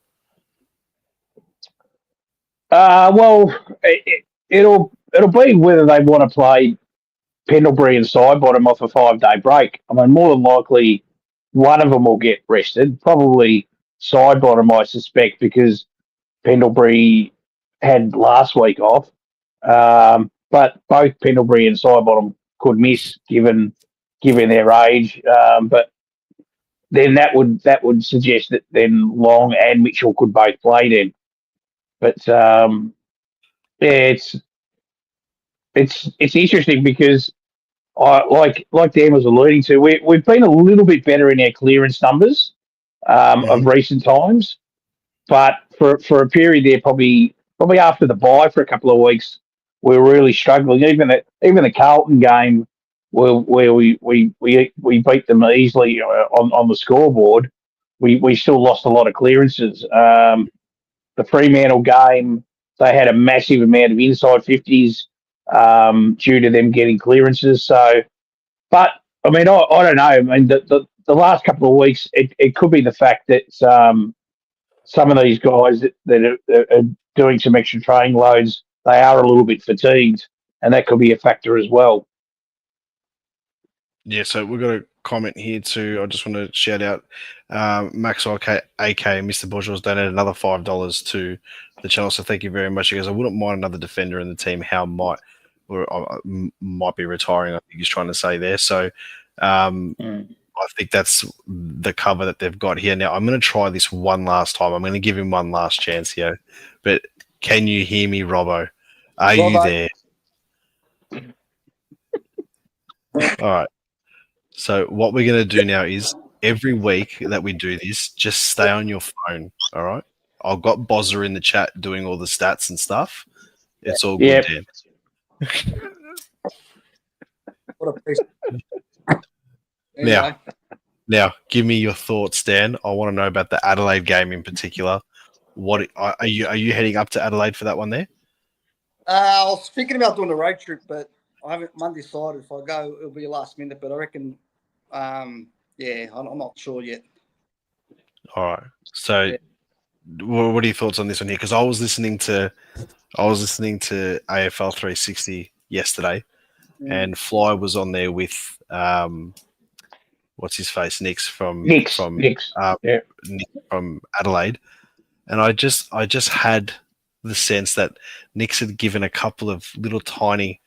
Well, it'll be whether they want to play Pendlebury and Sidebottom off a 5-day break. I mean, more than likely, one of them will get rested. Probably Sidebottom, I suspect, because Pendlebury had last week off. But both Pendlebury and Sidebottom could miss given their age. But then that would suggest that then Long and Mitchell could both play then. But it's interesting because like Dan was alluding to, we've been a little bit better in our clearance numbers of recent times, but for a period there, probably after the bye for a couple of weeks, we were really struggling. Even the Carlton game, where we beat them easily on the scoreboard, we still lost a lot of clearances. The Fremantle game, they had a massive amount of inside 50s due to them getting clearances. So, but I mean, I don't know. I mean, the last couple of weeks, it could be the fact that some of these guys that are doing some extra training loads, they are a little bit fatigued, and that could be a factor as well. Yeah, so we've got a comment here too. I just want to shout out Max AK and Mr. Bourgeois donated another $5 to the channel. So thank you very much. He goes, I wouldn't mind another defender in the team. How might be retiring, I think he's trying to say there. So I think that's the cover that they've got here. Now, I'm going to try this one last time. I'm going to give him one last chance here. But can you hear me, Robbo? Are you there? All right. So what we're going to do now is every week that we do this, just stay on your phone, all right? I've got Bozza in the chat doing all the stats and stuff. It's all good, Dan. What a piece. Now, give me your thoughts, Dan. I want to know about the Adelaide game in particular. What are you heading up to Adelaide for that one there? I was thinking about doing a road trip, but I haven't undecided. If I go, it'll be last minute. But I reckon, I'm not sure yet. All right. So, what are your thoughts on this one here? Because I was listening to AFL 360 yesterday, and Fly was on there with what's his face, Nick from Adelaide, and I just had the sense that Nick's had given a couple of little tiny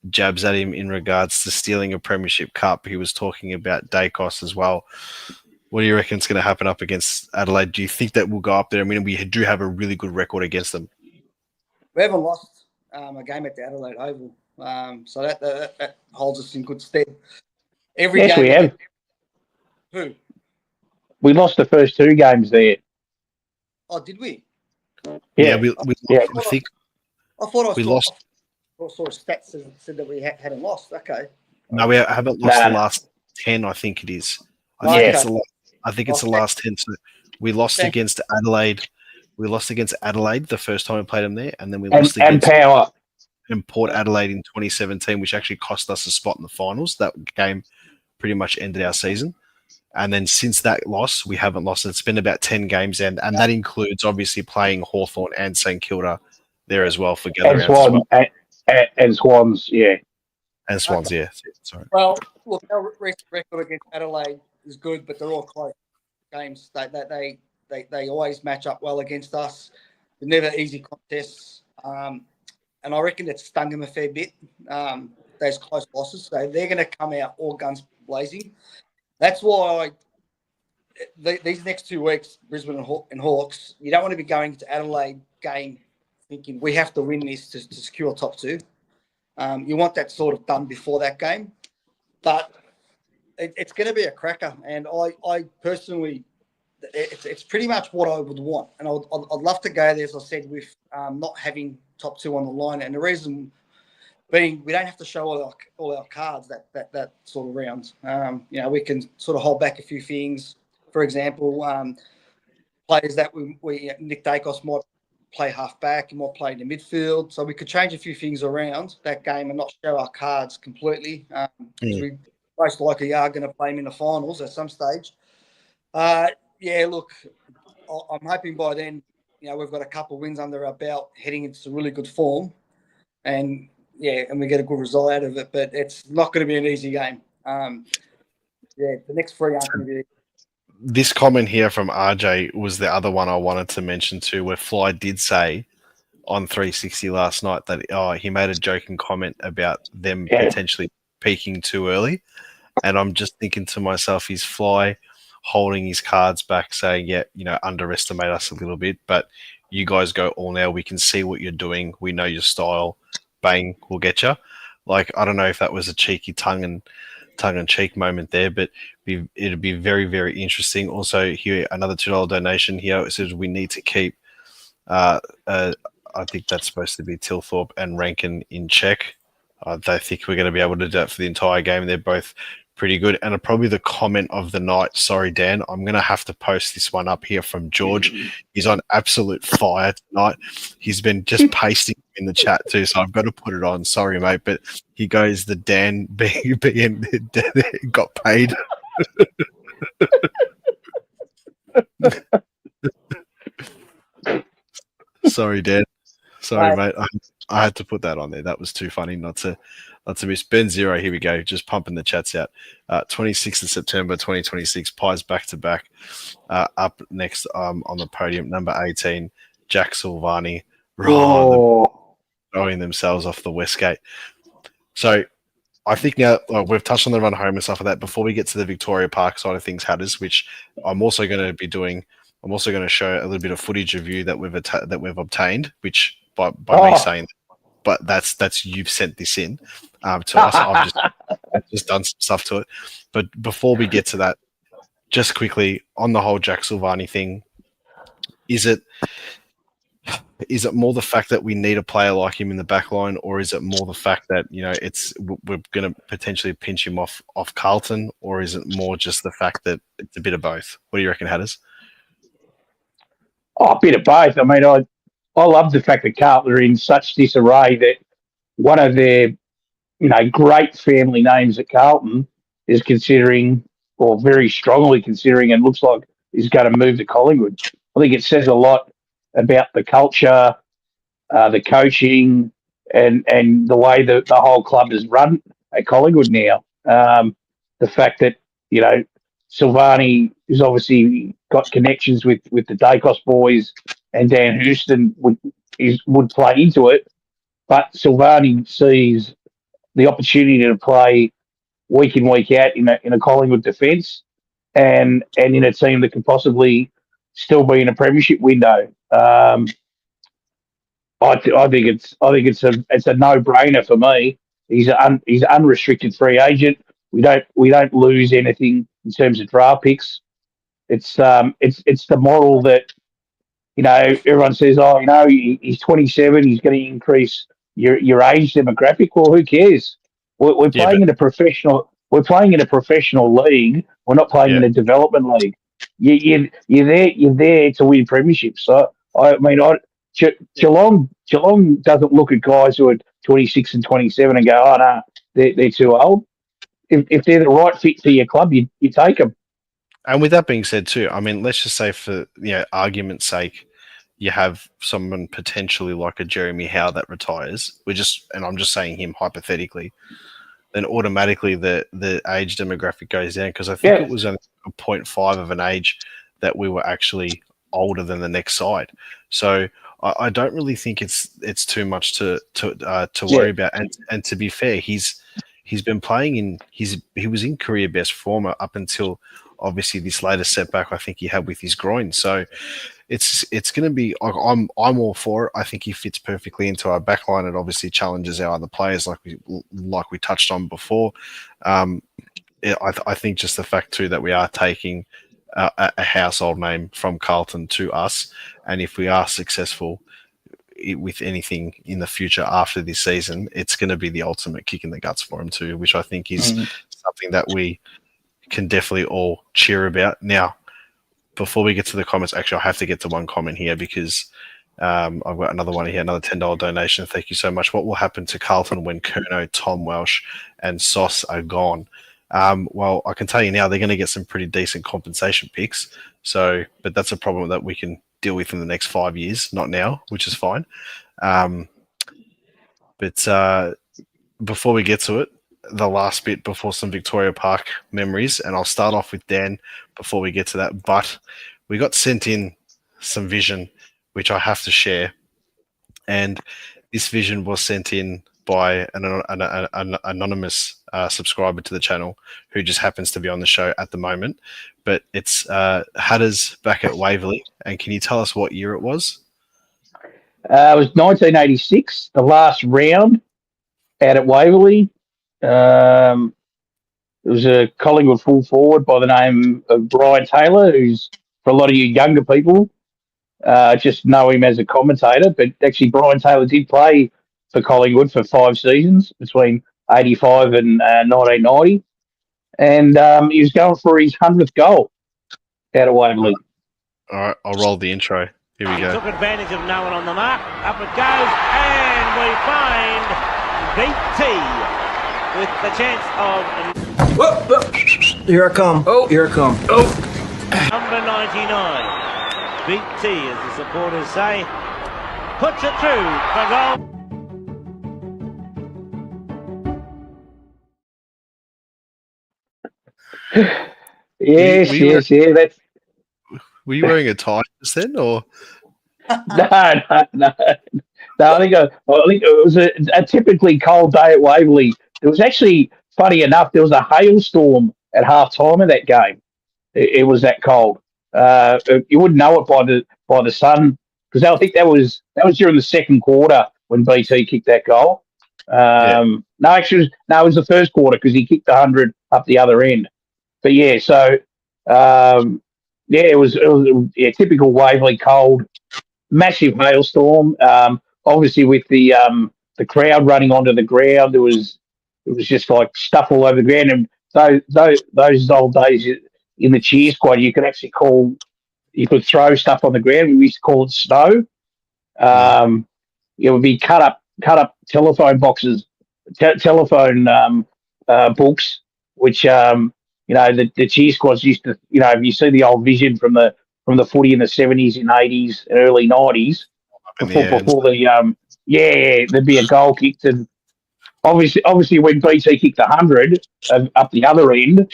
jabs at him in regards to stealing a premiership cup. He was talking about Dacos as well. What do you reckon is going to happen up against Adelaide? Do you think that we'll go up there? I mean, we do have a really good record against them. We haven't lost a game at the Adelaide Oval, so that holds us in good stead. Every yes, game we have. Who? We lost the first two games there. Oh, did we? Yeah, I thought we lost. All sort of stats said that we hadn't lost. Okay. No, we haven't lost the last 10. I think it is. I think it's the last 10. So we lost against Adelaide. We lost against Adelaide the first time we played them there, and then we lost against Port Adelaide in 2017, which actually cost us a spot in the finals. That game pretty much ended our season. And then since that loss, we haven't lost. It's been about 10 games, and that includes obviously playing Hawthorn and St Kilda there as well for gather rounds. And Swans, yeah. And Swans, yeah. Sorry. Well, look, our record against Adelaide is good, but they're all close games. They always match up well against us. They're never easy contests. And I reckon it's stung them a fair bit, those close losses. So they're going to come out all guns blazing. That's why these next 2 weeks, Brisbane and Hawks, you don't want to be going to Adelaide game thinking we have to win this to secure top 2. You want that sort of done before that game. But it's going to be a cracker. And I personally, it's pretty much what I would want. And I'd love to go there, as I said, with not having top 2 on the line. And the reason being, we don't have to show all our cards that sort of round. We can sort of hold back a few things. For example, players that Nick Dacos might play half back and might play in the midfield. So we could change a few things around that game and not show our cards completely. We most likely are going to play him in the finals at some stage. Look, I'm hoping by then, we've got a couple of wins under our belt, heading into some really good form, and we get a good result out of it. But it's not going to be an easy game. The next 3 aren't going to be. This comment here from RJ was the other one I wanted to mention too, where Fly did say on 360 last night that he made a joking comment about them potentially peaking too early. And I'm just thinking to myself, is Fly holding his cards back saying, underestimate us a little bit, but you guys go all now. We can see what you're doing. We know your style. Bang, we'll get you. Like, I don't know if that was a cheeky tongue-in-cheek moment there, but it'd be very, very interesting. Also, here, another $2 donation here. It says we need to keep, I think that's supposed to be Tilthorpe and Rankin in check. I don't think we're going to be able to do that for the entire game. They're both pretty good. And probably the comment of the night, sorry, Dan, I'm going to have to post this one up here from George. He's on absolute fire tonight. He's been just pasting in the chat too, so I've got to put it on. Sorry, mate, but he goes, the Dan being got paid. Sorry, Dan. Sorry, mate. I had to put that on there. That was too funny not to miss. Ben Zero, here we go. Just pumping the chats out. 26th of September, 2026. Pies back to back. Up next on the podium, number 18, Jack Silvani. Throwing themselves off the Westgate. So I think now we've touched on the run home and stuff like that. Before we get to the Victoria Park side of things, Hatterz, which I'm also going to be doing. I'm also going to show a little bit of footage of you that we've obtained, which by me saying, but that's you've sent this in to us. I've just done some stuff to it. But before we get to that, just quickly on the whole Jack Silvani thing, is it more the fact that we need a player like him in the back line, or is it more the fact that we're going to potentially pinch him off Carlton, or is it more just the fact that it's a bit of both? What do you reckon, Hatterz? Oh, a bit of both. I mean, I love the fact that Carlton are in such disarray that one of their, great family names at Carlton is considering, or very strongly considering, and looks like is going to move to Collingwood. I think it says a lot about the culture, the coaching, and the way that the whole club is run at Collingwood now. The fact that, Silvani has obviously got connections with the Dacos boys, and Dan Houston would play into it, but Silvani sees the opportunity to play week in, week out in a Collingwood defence, and in a team that could possibly still be in a premiership window. I think it's a no-brainer for me. He's an unrestricted free agent. We don't lose anything in terms of draft picks. It's the model that everyone says, he's 27, he's going to increase your age demographic. Well, who cares? We're playing in a professional. We're playing in a professional league. We're not playing in a development league. You're there to win premierships. So Geelong doesn't look at guys who are 26 and 27 and go, oh no, they're too old. If they're the right fit for your club, you take them. And with that being said, too, I mean, let's just say for argument's sake, you have someone potentially like a Jeremy Howe that retires. And I'm just saying him hypothetically. Then automatically the age demographic goes down, because I think it was only a 0.5 of an age that we were actually older than the next side. So I don't really think it's too much to worry about. And to be fair, he's been playing he was in career best form up until obviously this latest setback I think he had with his groin. So it's going to be, I'm all for it. I think he fits perfectly into our backline. It obviously challenges our other players like we touched on before. I think just the fact too that we are taking a household name from Carlton to us, and if we are successful with anything in the future after this season, it's going to be the ultimate kick in the guts for him too, which I think is something that we can definitely all cheer about. Now, before we get to the comments, actually, I have to get to one comment here because I've got another one here, another $10 donation. Thank you so much. What will happen to Carlton when Curnow, Tom Welsh, and Sauce are gone? Well, I can tell you now they're going to get some pretty decent compensation picks. So, but that's a problem that we can deal with in the next 5 years, not now, which is fine. But before we get to it, the last bit before some Victoria Park memories, and I'll start off with Dan before we get to that. But we got sent in some vision, which I have to share. And this vision was sent in by an anonymous subscriber to the channel who just happens to be on the show at the moment. But it's Hatterz back at Waverley. And can you tell us what year it was? It was 1986, the last round out at Waverley. It was a Collingwood full forward by the name of Brian Taylor, who's, for a lot of you younger people, just know him as a commentator. But actually, Brian Taylor did play for Collingwood for 5 seasons between 85 and 1990. And he was going for his 100th goal out of Waverley. All right, I'll roll the intro. Here we go. Took advantage of no one on the mark. Up it goes, and we find BT with the chance of... Whoa. Here I come. Oh, here I come. Oh. Number 99. BT, as the supporters say, puts it through for goal. Yes. That's... Were you wearing a tie just then, or? No. I think it was a typically cold day at Waverley. It was actually, funny enough, there was a hailstorm at half time of that game. It was that cold. You wouldn't know it by the sun, because I think that was during the second quarter when BT kicked that goal. No, actually, it was the first quarter because he kicked 100 up the other end. But yeah, so it was typical Waverley cold, massive hailstorm. Obviously, with the crowd running onto the ground, it was just like stuff all over the ground. And those old days in the cheer squad, you could actually could throw stuff on the ground. We used to call it snow. It would be cut up telephone boxes, telephone books, which the cheer squads used to, if you see the old vision from the footy in the 70s and 80s and early 90s, before there'd be a goal kicked, and obviously when BT kicked 100 up the other end,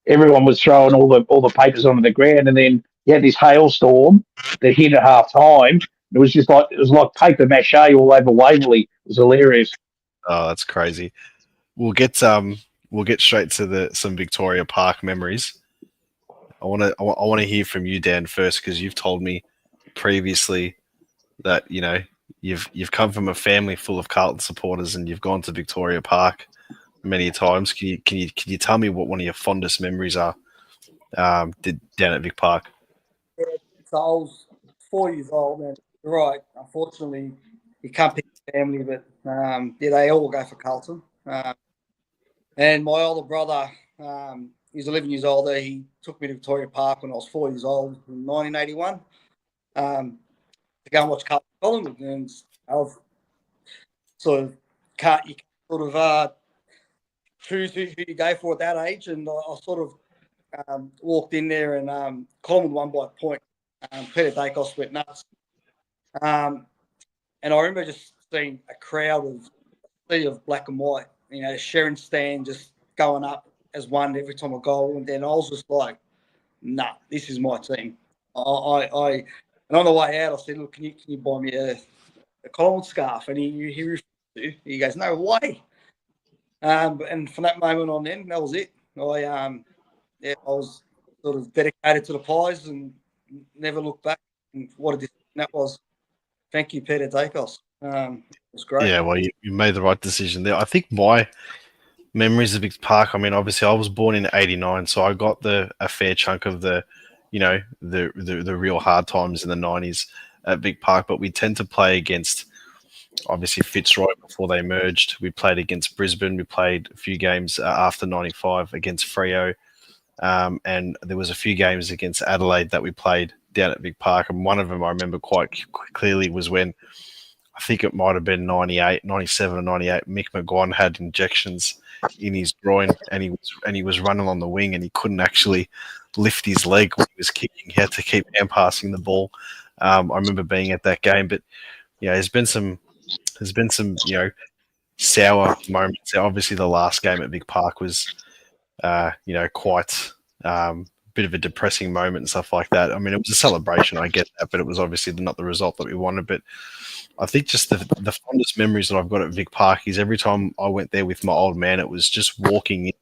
everyone was throwing all the papers onto the ground, and then you had this hailstorm that hit at half time. It was like paper mache all over Waverley. It was hilarious. Oh, that's crazy. We'll get straight to some Victoria Park memories. I want to hear from you, Dan, first, because you've told me previously that you've come from a family full of Carlton supporters and you've gone to Victoria Park many times. Can you tell me what one of your fondest memories are down at Vic Park? Yeah, so I was 4 years old, and you're right. Unfortunately, you can't pick a family, but they all go for Carlton. And my older brother, he's 11 years older. He took me to Victoria Park when I was 4 years old in 1981 to go and watch Collingwood. And I was you can't choose who you go for at that age. And I sort of walked in there, and Collingwood won by a point. Peter Dacos went nuts. And I remember just seeing a crowd of black and white. The Sherrin stand just going up as one every time I go, and then I was just like, "Nah, this is my team." And on the way out, I said, "Look, can you buy me a Collingwood scarf?" And he refused to. He goes, "No way." And from that moment on, then that was it. I was sort of dedicated to the Pies and never looked back. And what a decision that was. Thank you, Peter Dacos. It was great. Yeah, well, you made the right decision there. I think my memories of Vic Park, obviously I was born in 89, so I got a fair chunk of the real hard times in the 90s at Vic Park, but we tend to play against, obviously, Fitzroy before they merged. We played against Brisbane. We played a few games after 95 against Freo, and there was a few games against Adelaide that we played down at Vic Park, and one of them I remember quite clearly was when, I think it might have been 97 or 98, Mick McGuan had injections in his groin, and he was running on the wing, and he couldn't actually lift his leg when he was kicking. He had to keep hand passing the ball. I remember being at that game, but there's been some sour moments. Obviously, the last game at Vic Park was quite bit of a depressing moment and stuff like that. It was a celebration, I get that, but it was obviously not the result that we wanted. But I think just the fondest memories that I've got at Vic Park is every time I went there with my old man, it was just walking in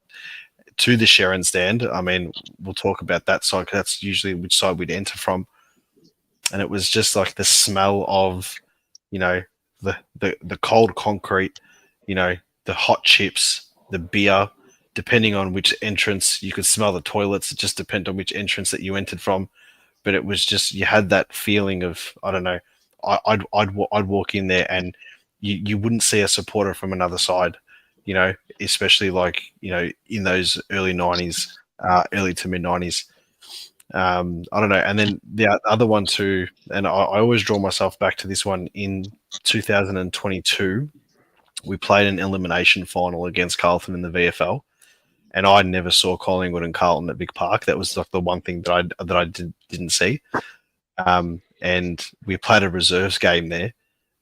to the Sherrin stand. We'll talk about that side because that's usually which side we'd enter from. And it was just like the smell of, the cold concrete, the hot chips, the beer, depending on which entrance. You could smell the toilets. It just depended on which entrance that you entered from. But it was just, you had that feeling of, I don't know, I'd walk in there and you wouldn't see a supporter from another side, especially like, in those early 90s, early to mid 90s. I don't know. And then the other one too, and I always draw myself back to this one in 2022. We played an elimination final against Carlton in the VFL, and I never saw Collingwood and Carlton at Vic Park. That was like the one thing that I didn't see. And we played a reserves game there,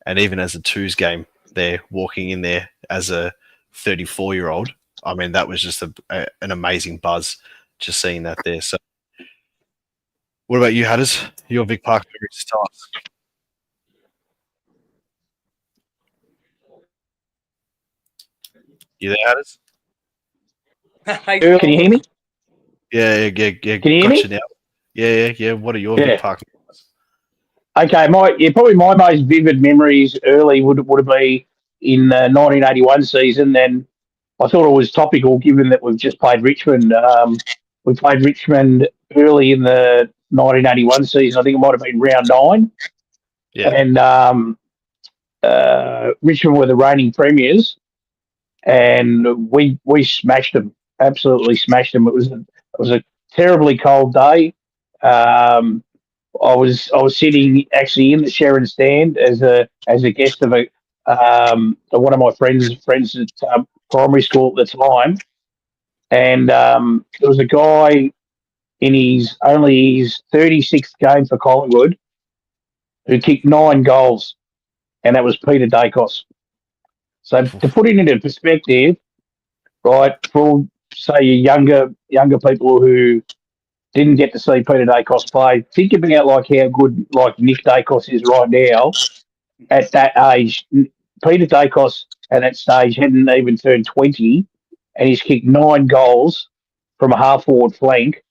and even as a twos game there, walking in there as a 34-year-old, I mean, that was just an amazing buzz just seeing that there. So, what about you, Hatterz? Your Vic Park memories to us. You there, Hatterz? Can you hear me? Yeah. Can you hear me? You now. Yeah. What are your Vic Park memories? Okay, probably my most vivid memories early would have been in the 1981 season. Then I thought it was topical given that we've just played Richmond. We played Richmond early in the 1981 season. I think it might have been round 9. Yeah. And Richmond were the reigning premiers, and we smashed them, absolutely smashed them. It was a terribly cold day. I was sitting actually in the Sherrin stand as a guest of one of my friends at primary school at the time, and there was a guy in his 36th game for Collingwood who kicked 9 goals, and that was Peter Dacos. So to put it into perspective, right, for say younger people who didn't get to see Peter Dacos play, think about like how good like Nick Dacos is right now. At that age, Peter Dacos at that stage hadn't even turned 20, and he's kicked 9 goals from a half forward flank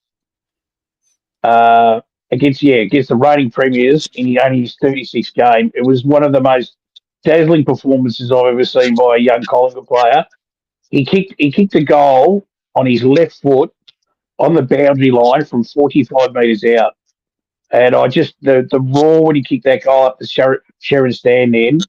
against the reigning premiers in only his 36th game. It was one of the most dazzling performances I've ever seen by a young Collingwood player. He kicked a goal on his left foot on the boundary line from 45 metres out. And I just, the roar when he kicked that goal up the Sherrin stand end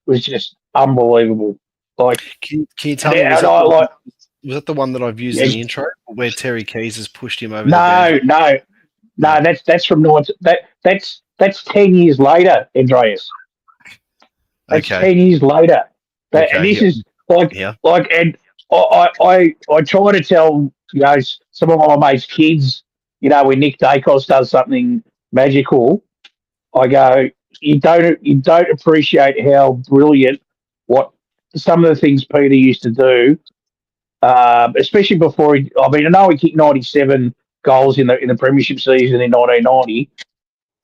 was just unbelievable. Like, can you tell me, was that the one that I've used in the intro where Terry Keys has pushed him over the boundary? No, that's from that's 10 years later, Andreas. That's 10 years later. And this is and I try to tell some of my mates' kids, when Nick Dacos does something magical, I go, you don't appreciate how brilliant what some of the things Peter used to do, especially before I know he kicked 97 goals in the premiership season in 1990.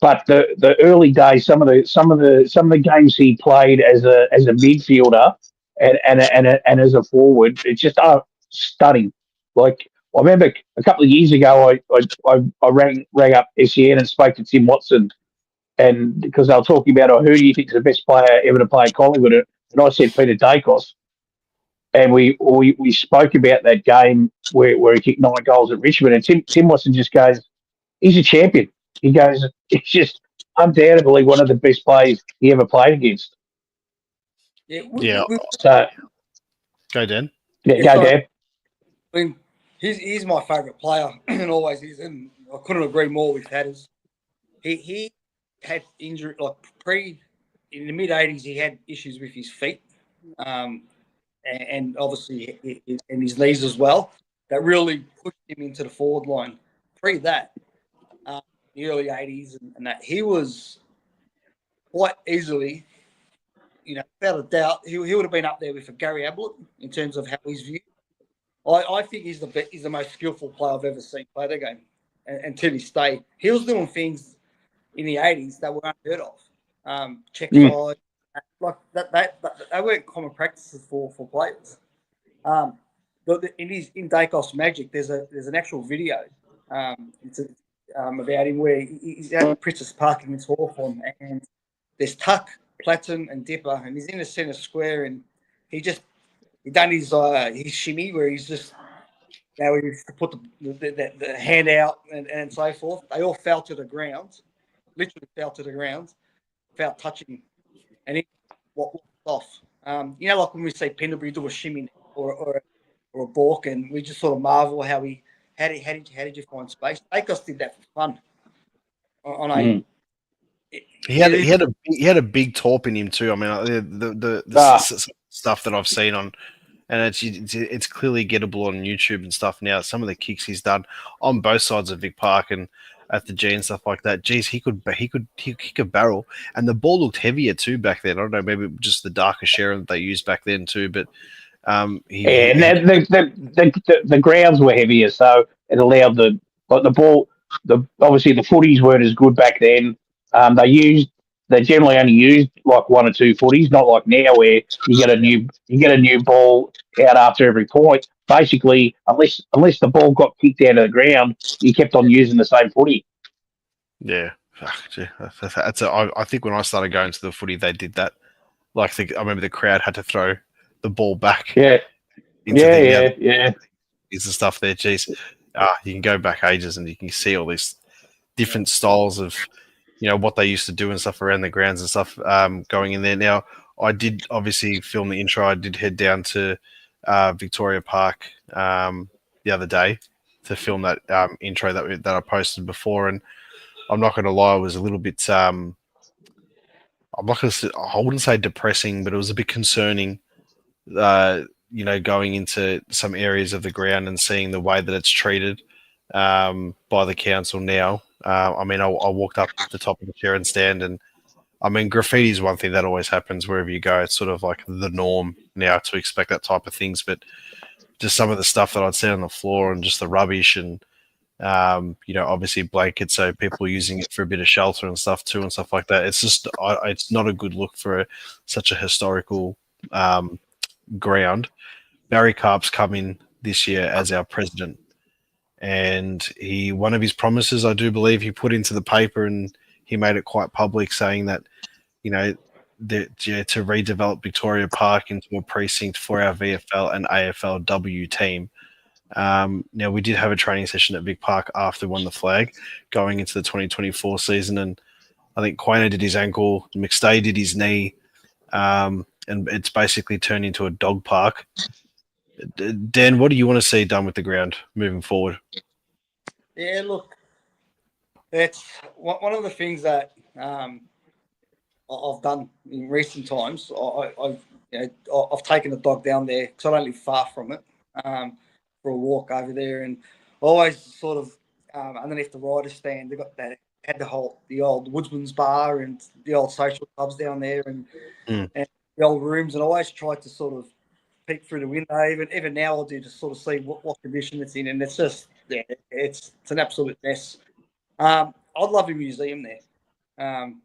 But the early days, some of the games he played as a midfielder and as a forward, it's just stunning. Like, I remember a couple of years ago, I rang up SEN and spoke to Tim Watson, and because they were talking about who do you think is the best player ever to play at Collingwood, and I said Peter Dacos, and we spoke about that game where he kicked 9 goals at Richmond, and Tim Watson just goes, he's a champion. He goes, it's just undoubtedly one of the best players he ever played against. So, go Dan. Yeah, go Dan. I mean, he's my favourite player and always is, and I couldn't agree more with Hatterz. He had injury in the mid '80s. He had issues with his feet, and obviously in his knees as well. That really pushed him into the forward line. Pre that. The early 80s and that he was quite easily, without a doubt, he would have been up there with a Gary Ablett in terms of how he's viewed. I think he's the most skillful player I've ever seen play the game, and to this day, he was doing things in the 80s that were unheard of. Check side, like that they weren't common practices for players. In Dacos Magic, there's an actual video. About him where he's at Princess Park in Hawthorn, and there's Tuck, Platten, and Dipper, and he's in the centre square, and he done his shimmy where he's just he used to put the hand out and so forth. They all fell to the ground, literally fell to the ground, without touching. And off. Like when we see Pendlebury do a shimmy or a balk, and we just sort of marvel how did you find space? Akos did that for fun. He had a big torp in him too. I mean, the stuff that I've seen on, and it's clearly gettable on YouTube and stuff now. Some of the kicks he's done on both sides of Vic Park and at the G and stuff like that. Geez, he could kick a barrel, and the ball looked heavier too back then. I don't know, maybe just the darker Sherrin that they used back then too, but the grounds were heavier, so it allowed the ball. Obviously the footies weren't as good back then. They generally only used like one or two footies, not like now where you get a new ball out after every point. Basically, unless the ball got kicked out of the ground, you kept on using the same footy. Yeah, I think when I started going to the footy, they did that. I remember the crowd had to throw the ball back. Yeah. Is the stuff there. Geez, you can go back ages and you can see all these different styles of, what they used to do and stuff around the grounds and stuff going in there. Now, I did obviously film the intro. I did head down to Victoria Park the other day to film that intro that I posted before, and I'm not going to lie, it was a little bit. I wouldn't say depressing, but it was a bit concerning. Going into some areas of the ground and seeing the way that it's treated by the council now. I walked up the top of the Sherrin stand, and graffiti is one thing that always happens wherever you go. It's sort of like the norm now to expect that type of things, but just some of the stuff that I'd see on the floor and just the rubbish and, obviously blankets, so people using it for a bit of shelter and stuff too and stuff like that. It's just, it's not a good look for such a historical ground. Barry Karp's come in this year as our president, and one of his promises, I do believe, he put into the paper, and he made it quite public, saying that to redevelop Victoria Park into a precinct for our VFL and AFLW team. Now, we did have a training session at Vic Park after we won the flag going into the 2024 season, and I think Quainer did his ankle, McStay did his knee, and it's basically turned into a dog park. Dan, what do you want to see done with the ground moving forward? Yeah, look, it's one of the things that I've done in recent times. I've taken the dog down there because I don't live far from it for a walk over there, and always sort of underneath the rider's stand, they had the old Woodsman's Bar and the old social clubs down there, and the old rooms, and I always tried to sort of peek through the window. Even now, I'll do to sort of see what condition it's in, and it's just it's an absolute mess. I'd love a museum there, and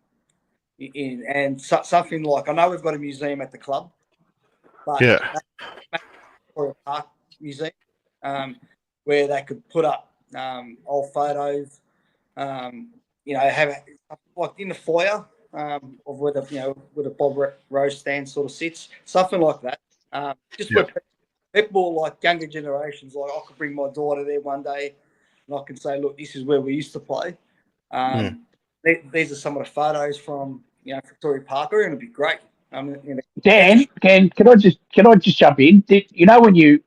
something like, I know we've got a museum at the club, but or a park museum where they could put up old photos, have like in the foyer of where the Bob Rose stand sort of sits, something like that. Where people like younger generations, like I could bring my daughter there one day and I can say, look, this is where we used to play. These are some of the photos from Victoria Park, and it'd be great. Dan, can I just jump in? When you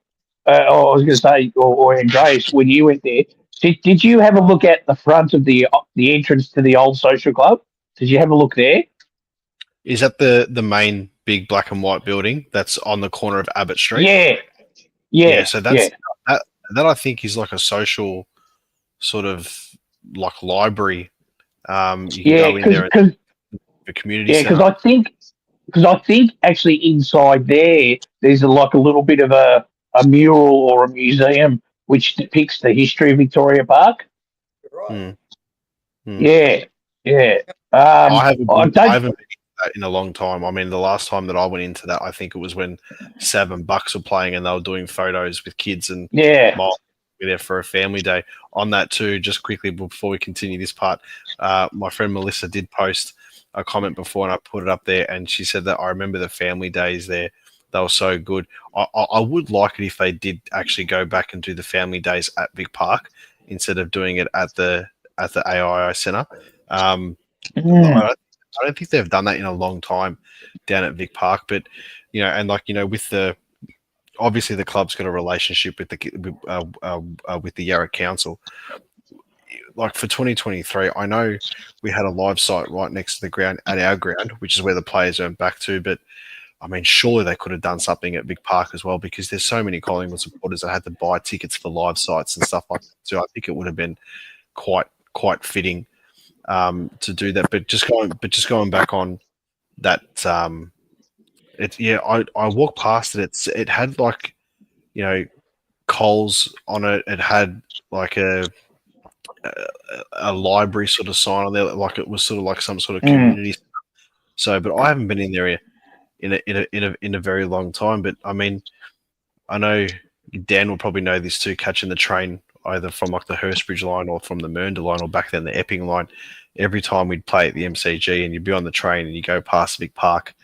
I was going to say, or Andreas, when you went there, did you have a look at the front of the entrance to the old social club? Did you have a look there? Is that the main big black and white building that's on the corner of Abbott Street? Yeah. So that I think is like a social sort of like library. You can go in there and the community. Yeah, because I think actually inside there's a little bit of a mural or a museum which depicts the history of Victoria Park. Right. Yeah. I haven't been in a long time. The last time that I went into that, I think it was when Sav and Bucks were playing and they were doing photos with kids, and Miles be there for a family day. On that too, just quickly before we continue this part, my friend Melissa did post a comment before, and I put it up there, and she said that I remember the family days there. They were so good. I would like it if they did actually go back and do the family days at Vic Park instead of doing it at the AIO Centre. don't think they've done that in a long time down at Vic Park. But with the obviously the club's got a relationship with the Yarra Council. Like for 2023, I know we had a live site right next to the ground at our ground, which is where the players went back to. But I mean, surely they could have done something at Vic Park as well, because there's so many Collingwood supporters that had to buy tickets for live sites and stuff like that. So I think it would have been quite fitting to do that. But just going back on that, I walked past it. It had like, Coles on it. It had like a library sort of sign on there, like it was sort of like some sort of community. So, but I haven't been in there in a very long time. But I mean, I know Dan will probably know this too. Catching the train either from like the Hurstbridge line or from the Mernda line or back then the Epping line. Every time we'd play at the MCG and you'd be on the train and you go past Vic Park.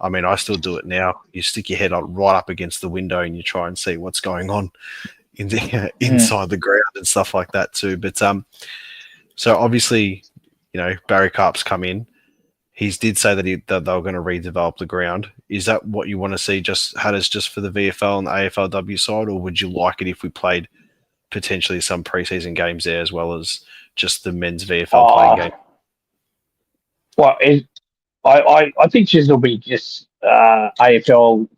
I mean, I still do it now. You stick your head right up against the window and you try and see what's going on inside the ground and stuff like that too. But so obviously, Barry Karp's come in. He did say that they were going to redevelop the ground. Is that what you want to see? Hatterz just for the VFL and the AFLW side, or would you like it if we played potentially some preseason games there as well as just the men's VFL playing game? Well, I think this will be just AFLW,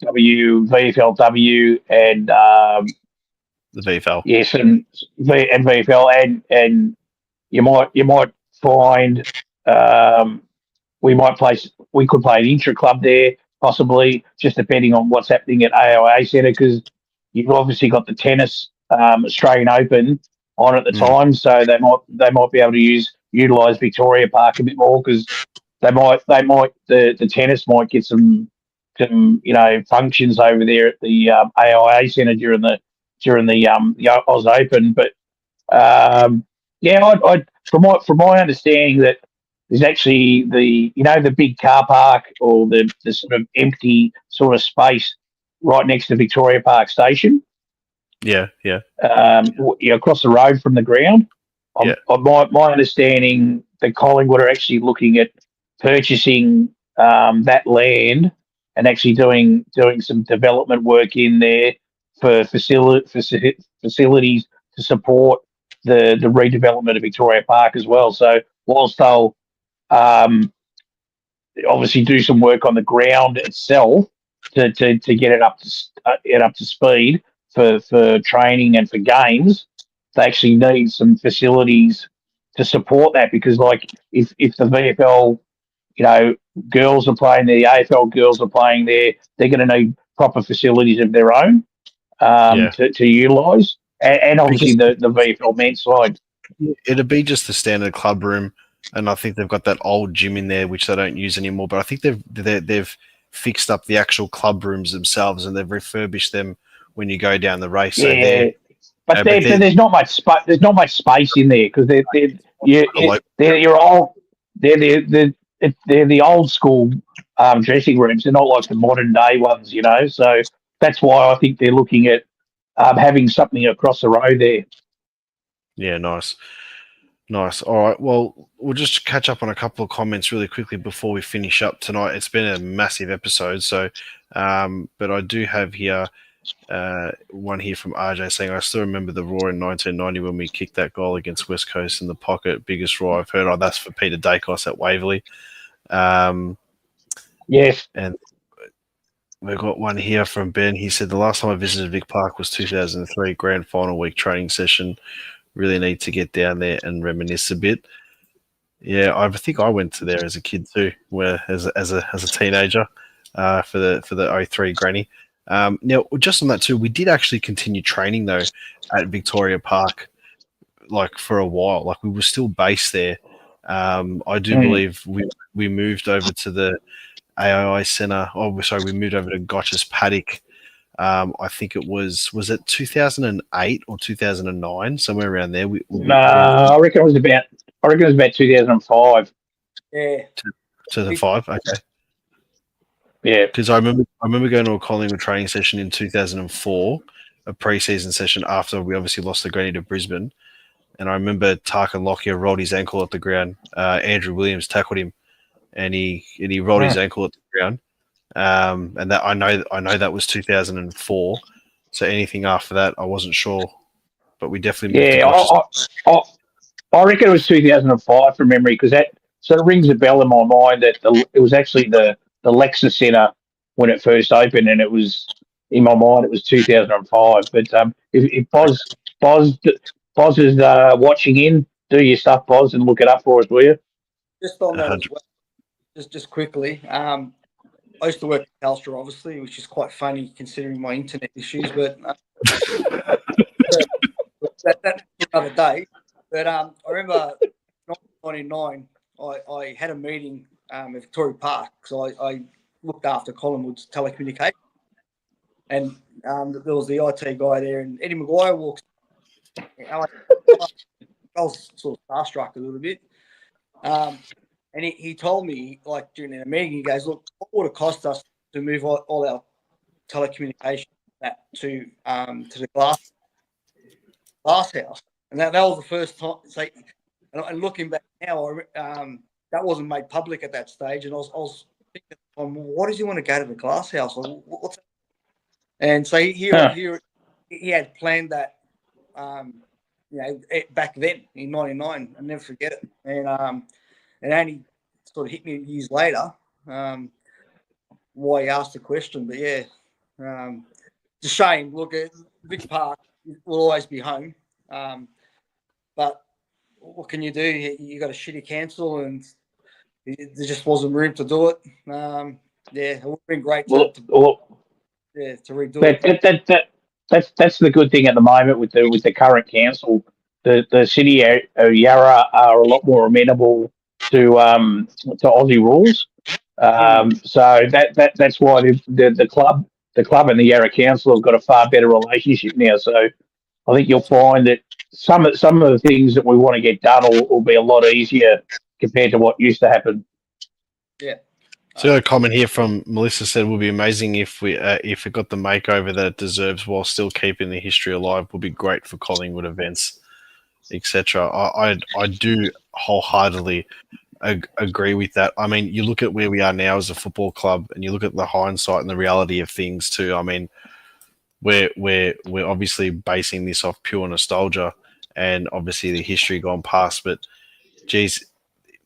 VFLW, and the VFL. Yes, and VFL, and you might find we could play an intra club there, possibly, just depending on what's happening at AIA Centre, because you've obviously got the tennis Australian Open on at the time, so they might be able to utilise Victoria Park a bit more, because the tennis might get some functions over there at the AIA Centre during the Oz Open. But from my understanding, that there's actually the big car park or the sort of empty sort of space right next to Victoria Park Station. Yeah. Across the road from the ground. My understanding that Collingwood are actually looking at purchasing that land and actually doing some development work in there for facilities to support the redevelopment of Victoria Park as well. So whilst they'll obviously do some work on the ground itself to get it up to speed for training and for games, they actually need some facilities to support that, because like if the VFL girls are playing there, the AFL girls are playing there, they're going to need proper facilities of their own to utilise, and obviously the VFL men's side. It'd be just the standard club room, and I think they've got that old gym in there which they don't use anymore. But I think they've fixed up the actual club rooms themselves, and they've refurbished them when you go down the race. Yeah, but there's not much space. There's not much space in there, because they're the old school dressing rooms. They're not like the modern day ones, So that's why I think they're looking at having something across the road there. Yeah, nice. All right, well, we'll just catch up on a couple of comments really quickly before we finish up tonight. It's been a massive episode, so but I do have here one here from RJ saying, I still remember the roar in 1990 when we kicked that goal against West Coast in the pocket. Biggest roar I've heard. Oh, that's for Peter Dacos at Waverley. Yes. And we've got one here from Ben. He said, the last time I visited Vic Park was 2003 grand final week training session. Really need to get down there and reminisce a bit. Yeah, I think I went to there as a kid too, as a teenager for the 03 granny. Now, just on that too, we did actually continue training though at Victoria Park, like for a while. Like we were still based there. I do believe we moved over to the AII Centre. Oh, sorry, we moved over to Gotch's Paddock. I think it was it 2008 or 2009, somewhere around there. I reckon it was about 2005. Yeah, 2005. Okay. Yeah, because I remember going to a Collingwood training session in 2004, a pre-season session after we obviously lost the granny to Brisbane, and I remember Tarkin Lockyer rolled his ankle at the ground. Andrew Williams tackled him, and he rolled his ankle at the ground. And that I know that was 2004. So anything after that, I wasn't sure, but we definitely moved to I reckon it was 2005 from memory, because that sort of rings a bell in my mind that it was actually the Lexus Centre when it first opened, and it was in my mind it was 2005. But if Boz is watching in, do your stuff, Boz, and look it up for us, will you? Just on that as well, just quickly. I used to work at Telstra, obviously, which is quite funny considering my internet issues, but that's another day. But I remember 1999, I had a meeting at Victoria Park, so I looked after Collingwood's telecommunications. And there was the IT guy there, and Eddie Maguire walks in. I was sort of starstruck a little bit. And he told me, like, during the meeting, he goes, look, what would it cost us to move all our telecommunications to the glass house? And that was the first time. So, and looking back now, that wasn't made public at that stage. And I was thinking, why does he want to go to the glass house? What's that? And so he had planned that, back then in ¡99. I'll never forget it. And only sort of hit me years later why he asked the question. But yeah, it's a shame. Look, Vic Park will always be home. But what can you do? You got a shitty council, and there just wasn't room to do it. It would have been great to redo it. That's the good thing at the moment with the current council. The city of Yarra are a lot more amenable to Aussie rules. So that's why the club and the Yarra Council have got a far better relationship now. So I think you'll find that some of the things that we want to get done will be a lot easier compared to what used to happen. Yeah. So a comment here from Melissa said, "Would be amazing if it got the makeover that it deserves while still keeping the history alive. Would be great for Collingwood events, etc." I do wholeheartedly agree with that. I mean, you look at where we are now as a football club, and you look at the hindsight and the reality of things too. I mean, we're obviously basing this off pure nostalgia and obviously the history gone past. But geez,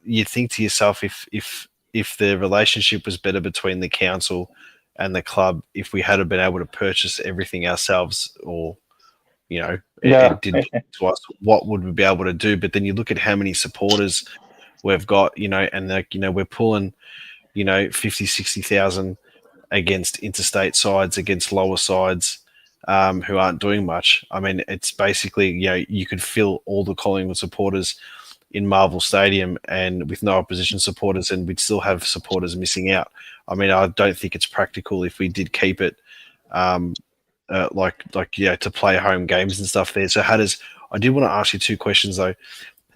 you think to yourself, if the relationship was better between the council and the club, if we had been able to purchase everything ourselves, or it didn't to us, what would we be able to do? But then you look at how many supporters we've got, and we're pulling 50, 60,000 against interstate sides, against lower sides who aren't doing much. I mean, it's basically, you could fill all the Collingwood supporters in Marvel Stadium and with no opposition supporters, and we'd still have supporters missing out. I mean, I don't think it's practical if we did keep it to play home games and stuff there. So Hatterz, I did want to ask you two questions though.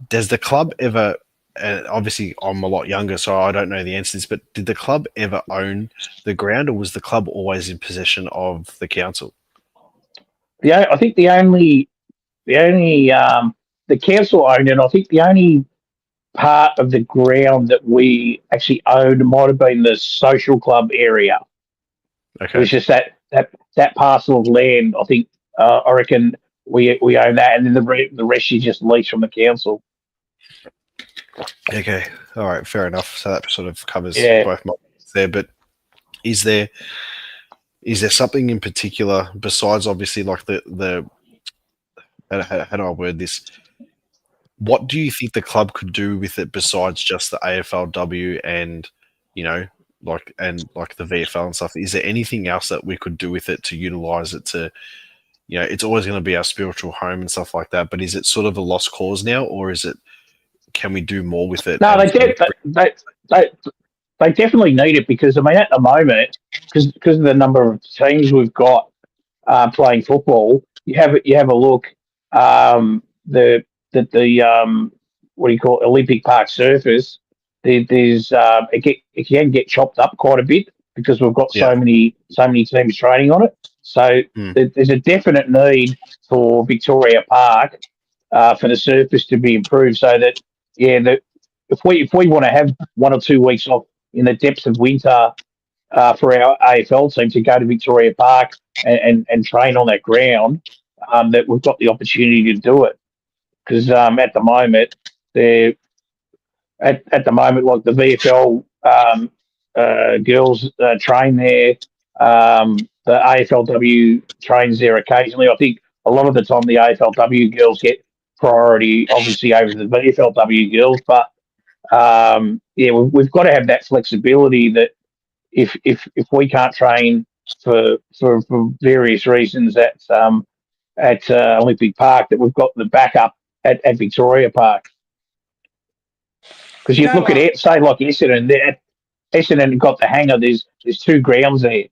Does the club ever, obviously I'm a lot younger, so I don't know the answers, but did the club ever own the ground, or was the club always in possession of the council? Yeah, I think the council owned it. I think the only part of the ground that we actually owned might have been the social club area. Okay. It was just that parcel of land. I think I reckon we own that, and then the rest you just lease from the council. Okay, all right, fair enough. So that sort of covers both my points there. But is there something in particular besides obviously like the how do I word this? What do you think the club could do with it besides just the AFLW and like the VFL and stuff? Is there anything else that we could do with it to utilize it to, it's always going to be our spiritual home and stuff like that, but is it sort of a lost cause now, or can we do more with it? No, they definitely need it, because I mean at the moment, because of the number of teams we've got playing football, you have a look the what do you call it, Olympic Park surface. There's it can get chopped up quite a bit because we've got so many teams training on it. So there's a definite need for Victoria Park for the surface to be improved, so that if we want to have 1 or 2 weeks off in the depths of winter for our AFL team to go to Victoria Park and train on that ground, that we've got the opportunity to do it. Because at the moment, they're at the moment, like the VFL girls train there. The AFLW trains there occasionally. I think a lot of the time the AFLW girls get priority, obviously, over the VFLW girls. But we've got to have that flexibility that if we can't train for various reasons at Olympic Park, that we've got the backup at Victoria Park. Because you look at it, say like Essendon got the hanger. There's 2 grounds there.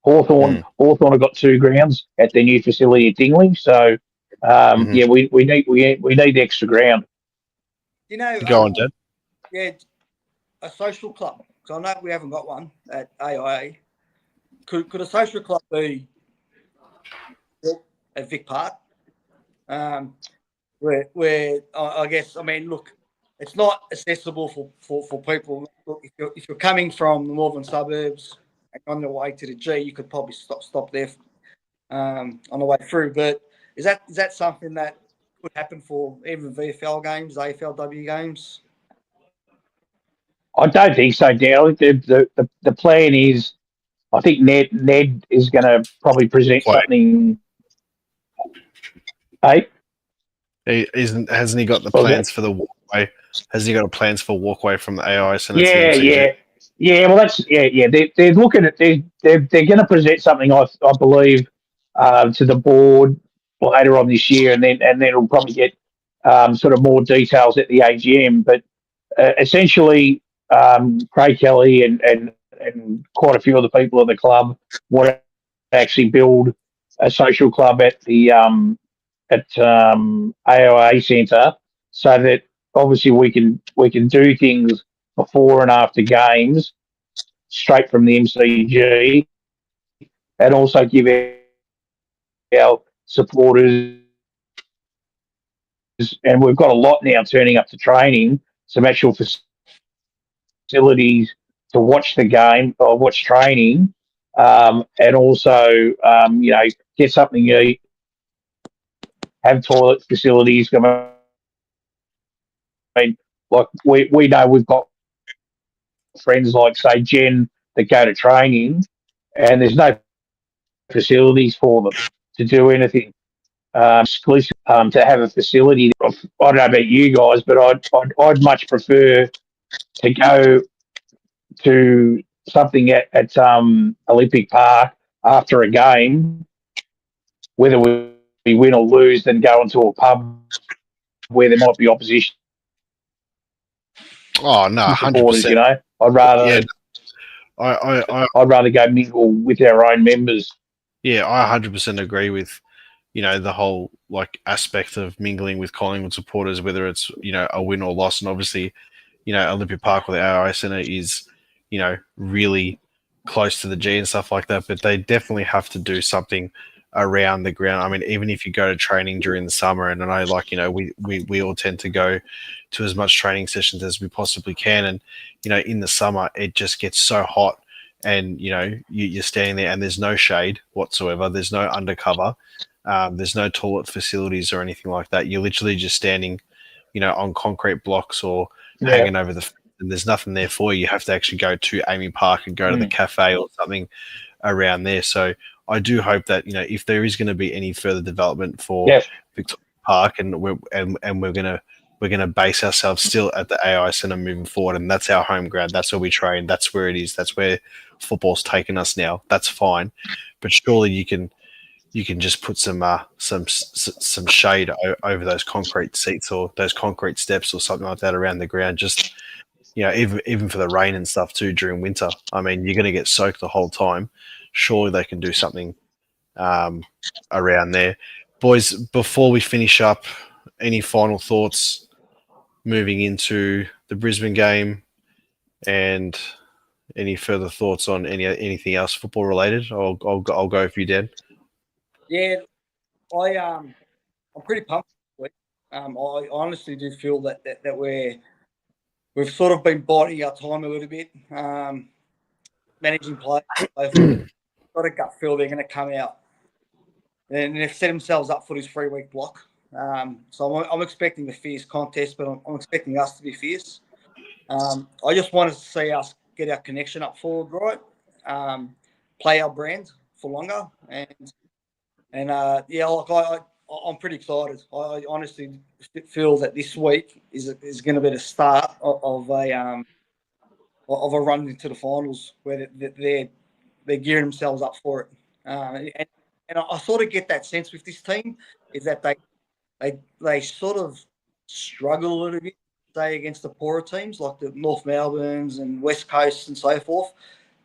Hawthorn have got 2 grounds at their new facility at Dingley. So we need extra ground. You know, Go on, Dad. Yeah, a social club. Because I know we haven't got one at AIA. Could a social club be built at Vic Park? Where I guess, I mean, look, it's not accessible for people. Look, if you're coming from the northern suburbs and on your way to the G, you could probably stop there on the way through. But is that something that could happen for even VFL games, AFLW games? I don't think so, Dan. The plan is, I think Ned is going to probably present something. Hey? Hasn't he got the plans for the walkway? Has he got plans for walkway from the AI Centre? Yeah. Well, that's They're looking at they're going to present something, I believe, to the board later on this year, and then it'll probably get sort of more details at the AGM. But essentially, Craig Kelly and quite a few of the people of the club want to actually build a social club at the AOA Centre, so that obviously we can do things before and after games straight from the MCG, and also give our supporters, and we've got a lot now turning up to training, some actual facilities to watch the game or watch training, and also get something to eat, have toilet facilities. I mean, like we know we've got friends like, say, Jen, that go to training, and there's no facilities for them to do anything exclusive to have a facility. I don't know about you guys, but I'd much prefer to go to something at Olympic Park after a game, whether we win or lose, than go into a pub where there might be opposition. Oh no, 100%. You know, I'd rather go mingle with our own members. Yeah, I 100% agree with, the whole aspect of mingling with Collingwood supporters, whether it's, a win or loss. And obviously, Olympic Park or the ARI Centre is, really close to the G and stuff like that. But they definitely have to do something around the ground. I mean, even if you go to training during the summer, and I know, we all tend to go to as much training sessions as we possibly can. And, in the summer, it just gets so hot, and, you're standing there and there's no shade whatsoever. There's no undercover. There's no toilet facilities or anything like that. You're literally just standing, on concrete blocks or hanging over the, and there's nothing there for you. You have to actually go to Amy Park and go to the cafe or something around there. So I do hope that, if there is going to be any further development for Victoria Park, and we're going to base ourselves still at the AI Centre moving forward, and that's our home ground. That's where we train. That's where it is. That's where football's taken us now. That's fine, but surely you can just put some shade over those concrete seats or those concrete steps or something like that around the ground. Just even for the rain and stuff too during winter. I mean, you're going to get soaked the whole time. Surely they can do something around there. Boys, before we finish up, any final thoughts moving into the Brisbane game, and any further thoughts on anything else football related? I'll go for you, Dan. Yeah, I'm pretty pumped. I honestly do feel that we're we've sort of been biding our time a little bit, managing play. I've got a gut feel they're going to come out. And they've set themselves up for this 3-week block. So I'm expecting a fierce contest, but I'm expecting us to be fierce. I just wanted to see us get our connection up forward, right? Play our brand for longer, and I'm pretty excited. I honestly feel that this week is going to be the start of a run into the finals where they're gearing themselves up for it. And I sort of get that sense with this team is that they sort of struggle a little bit, say, against the poorer teams like the North Melbournes and West Coast and so forth.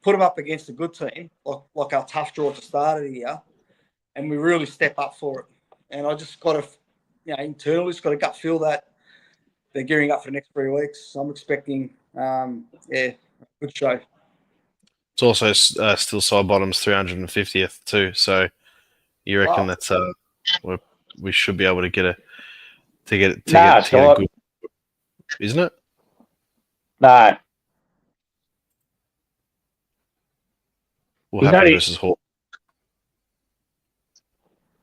Put them up against a good team like our tough draw at the start of the year, and we really step up for it. And I just got to, internally, just got a gut feel that they're gearing up for the next 3 weeks. So I'm expecting, a good show. It's also still side bottoms 350th too. So you reckon that's we should be able to get a good, isn't it? No. We'll have versus Hawk.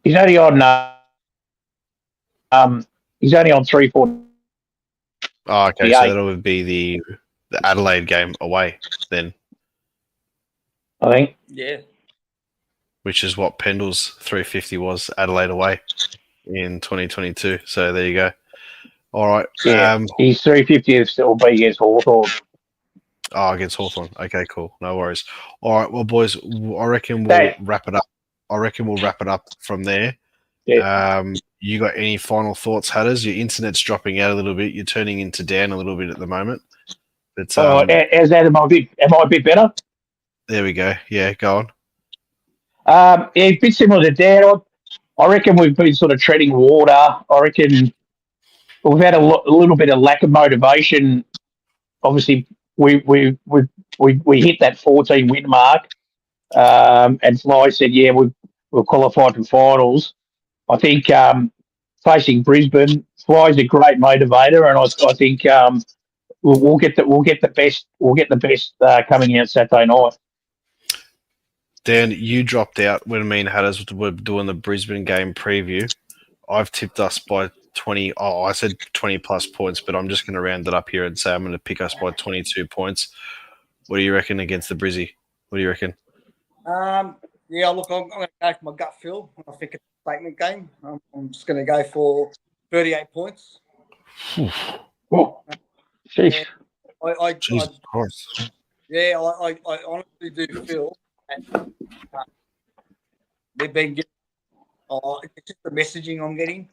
He's only on. He's only on 3-4. Oh, okay. So that would be the Adelaide game away then. I think. Yeah. Which is what Pendle's 350 was Adelaide away in 2022. So there you go. All right. Yeah. He's 350 will be against Hawthorn. Oh, against Hawthorn. Okay, cool. No worries. All right. Well, boys, I reckon we'll wrap it up from there. Yeah. You got any final thoughts, Hatterz? Your internet's dropping out a little bit. You're turning into Dan a little bit at the moment. But, as that, am I a bit better? There we go. Yeah, go on. A bit similar to Dan. I reckon we've been sort of treading water. I reckon we've had a little bit of lack of motivation. Obviously, we hit that 14 win mark, and Fly said, "Yeah, we're qualified for finals." I think facing Brisbane, Fly's a great motivator, and I think we'll get the best coming out Saturday night. Dan, you dropped out when me and Hatterz were doing the Brisbane game preview. I've tipped us by 20. Oh, I said 20 plus points, but I'm just going to round it up here and say I'm going to pick us by 22 points. What do you reckon against the Brizzy? What do you reckon? Yeah, look, I'm going to go for my gut feel. I think it's a statement game. I'm just going to go for 38 points. Oh, sheesh. Jesus Christ. Yeah, I honestly do feel that they've been getting. It's just the messaging I'm getting.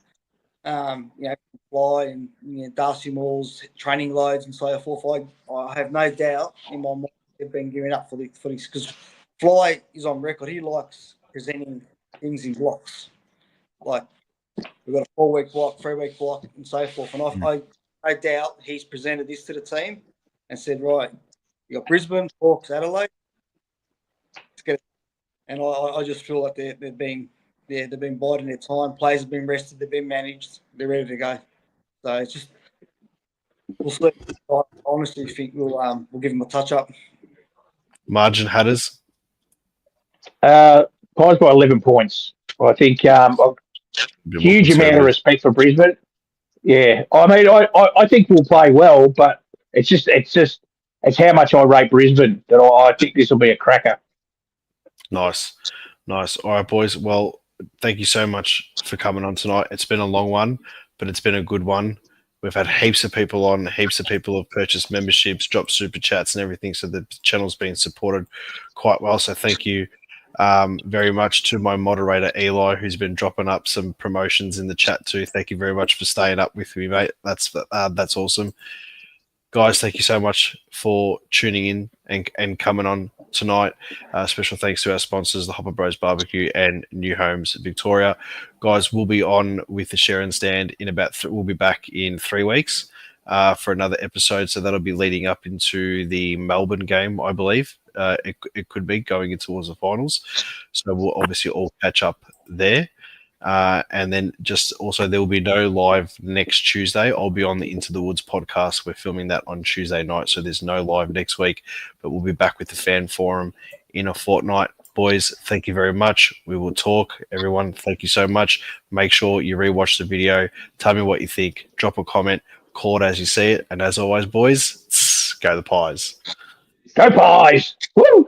Fly and Darcy Moore's training loads and so forth. I have no doubt in my mind they've been gearing up for this because Fly is on record. He likes presenting things in blocks. Like we've got a 4-week block, 3-week block, and so forth. And I no doubt he's presented this to the team and said, right, you got Brisbane, Hawks, Adelaide. Let's get it. And I just feel like they've been biding their time. Players have been rested. They've been managed. They're ready to go. So it's just we'll see. I honestly think we'll give them a touch up. Margin, Hatterz? Pies by 11 points. I think huge amount of respect for Brisbane. Yeah, I mean, I think we'll play well, but it's how much I rate Brisbane that I think this will be a cracker. Nice. All right, boys. Well, thank you so much for coming on tonight. It's been a long one, but it's been a good one. We've had heaps of people on. Heaps of people have purchased memberships, dropped super chats and everything, so the channel's been supported quite well. So thank you very much to my moderator, Eli, who's been dropping up some promotions in the chat too. Thank you very much for staying up with me, mate. That's awesome. Guys, thank you so much for tuning in and coming on tonight. Special thanks to our sponsors, the Hopper Bros Barbecue and New Homes Victoria. Guys, we'll be on with the Sherrin stand in we'll be back in 3 weeks for another episode. So that'll be leading up into the Melbourne game, I believe. It could be going in towards the finals. So we'll obviously all catch up there. And then just also there will be no live next Tuesday. I'll be on the Into the Woods podcast. We're filming that on Tuesday night, so there's no live next week. But we'll be back with the fan forum in a fortnight. Boys, thank you very much. We will talk. Everyone, thank you so much. Make sure you rewatch the video. Tell me what you think. Drop a comment. Call it as you see it. And as always, boys, go the Pies. Go Pies! Woo!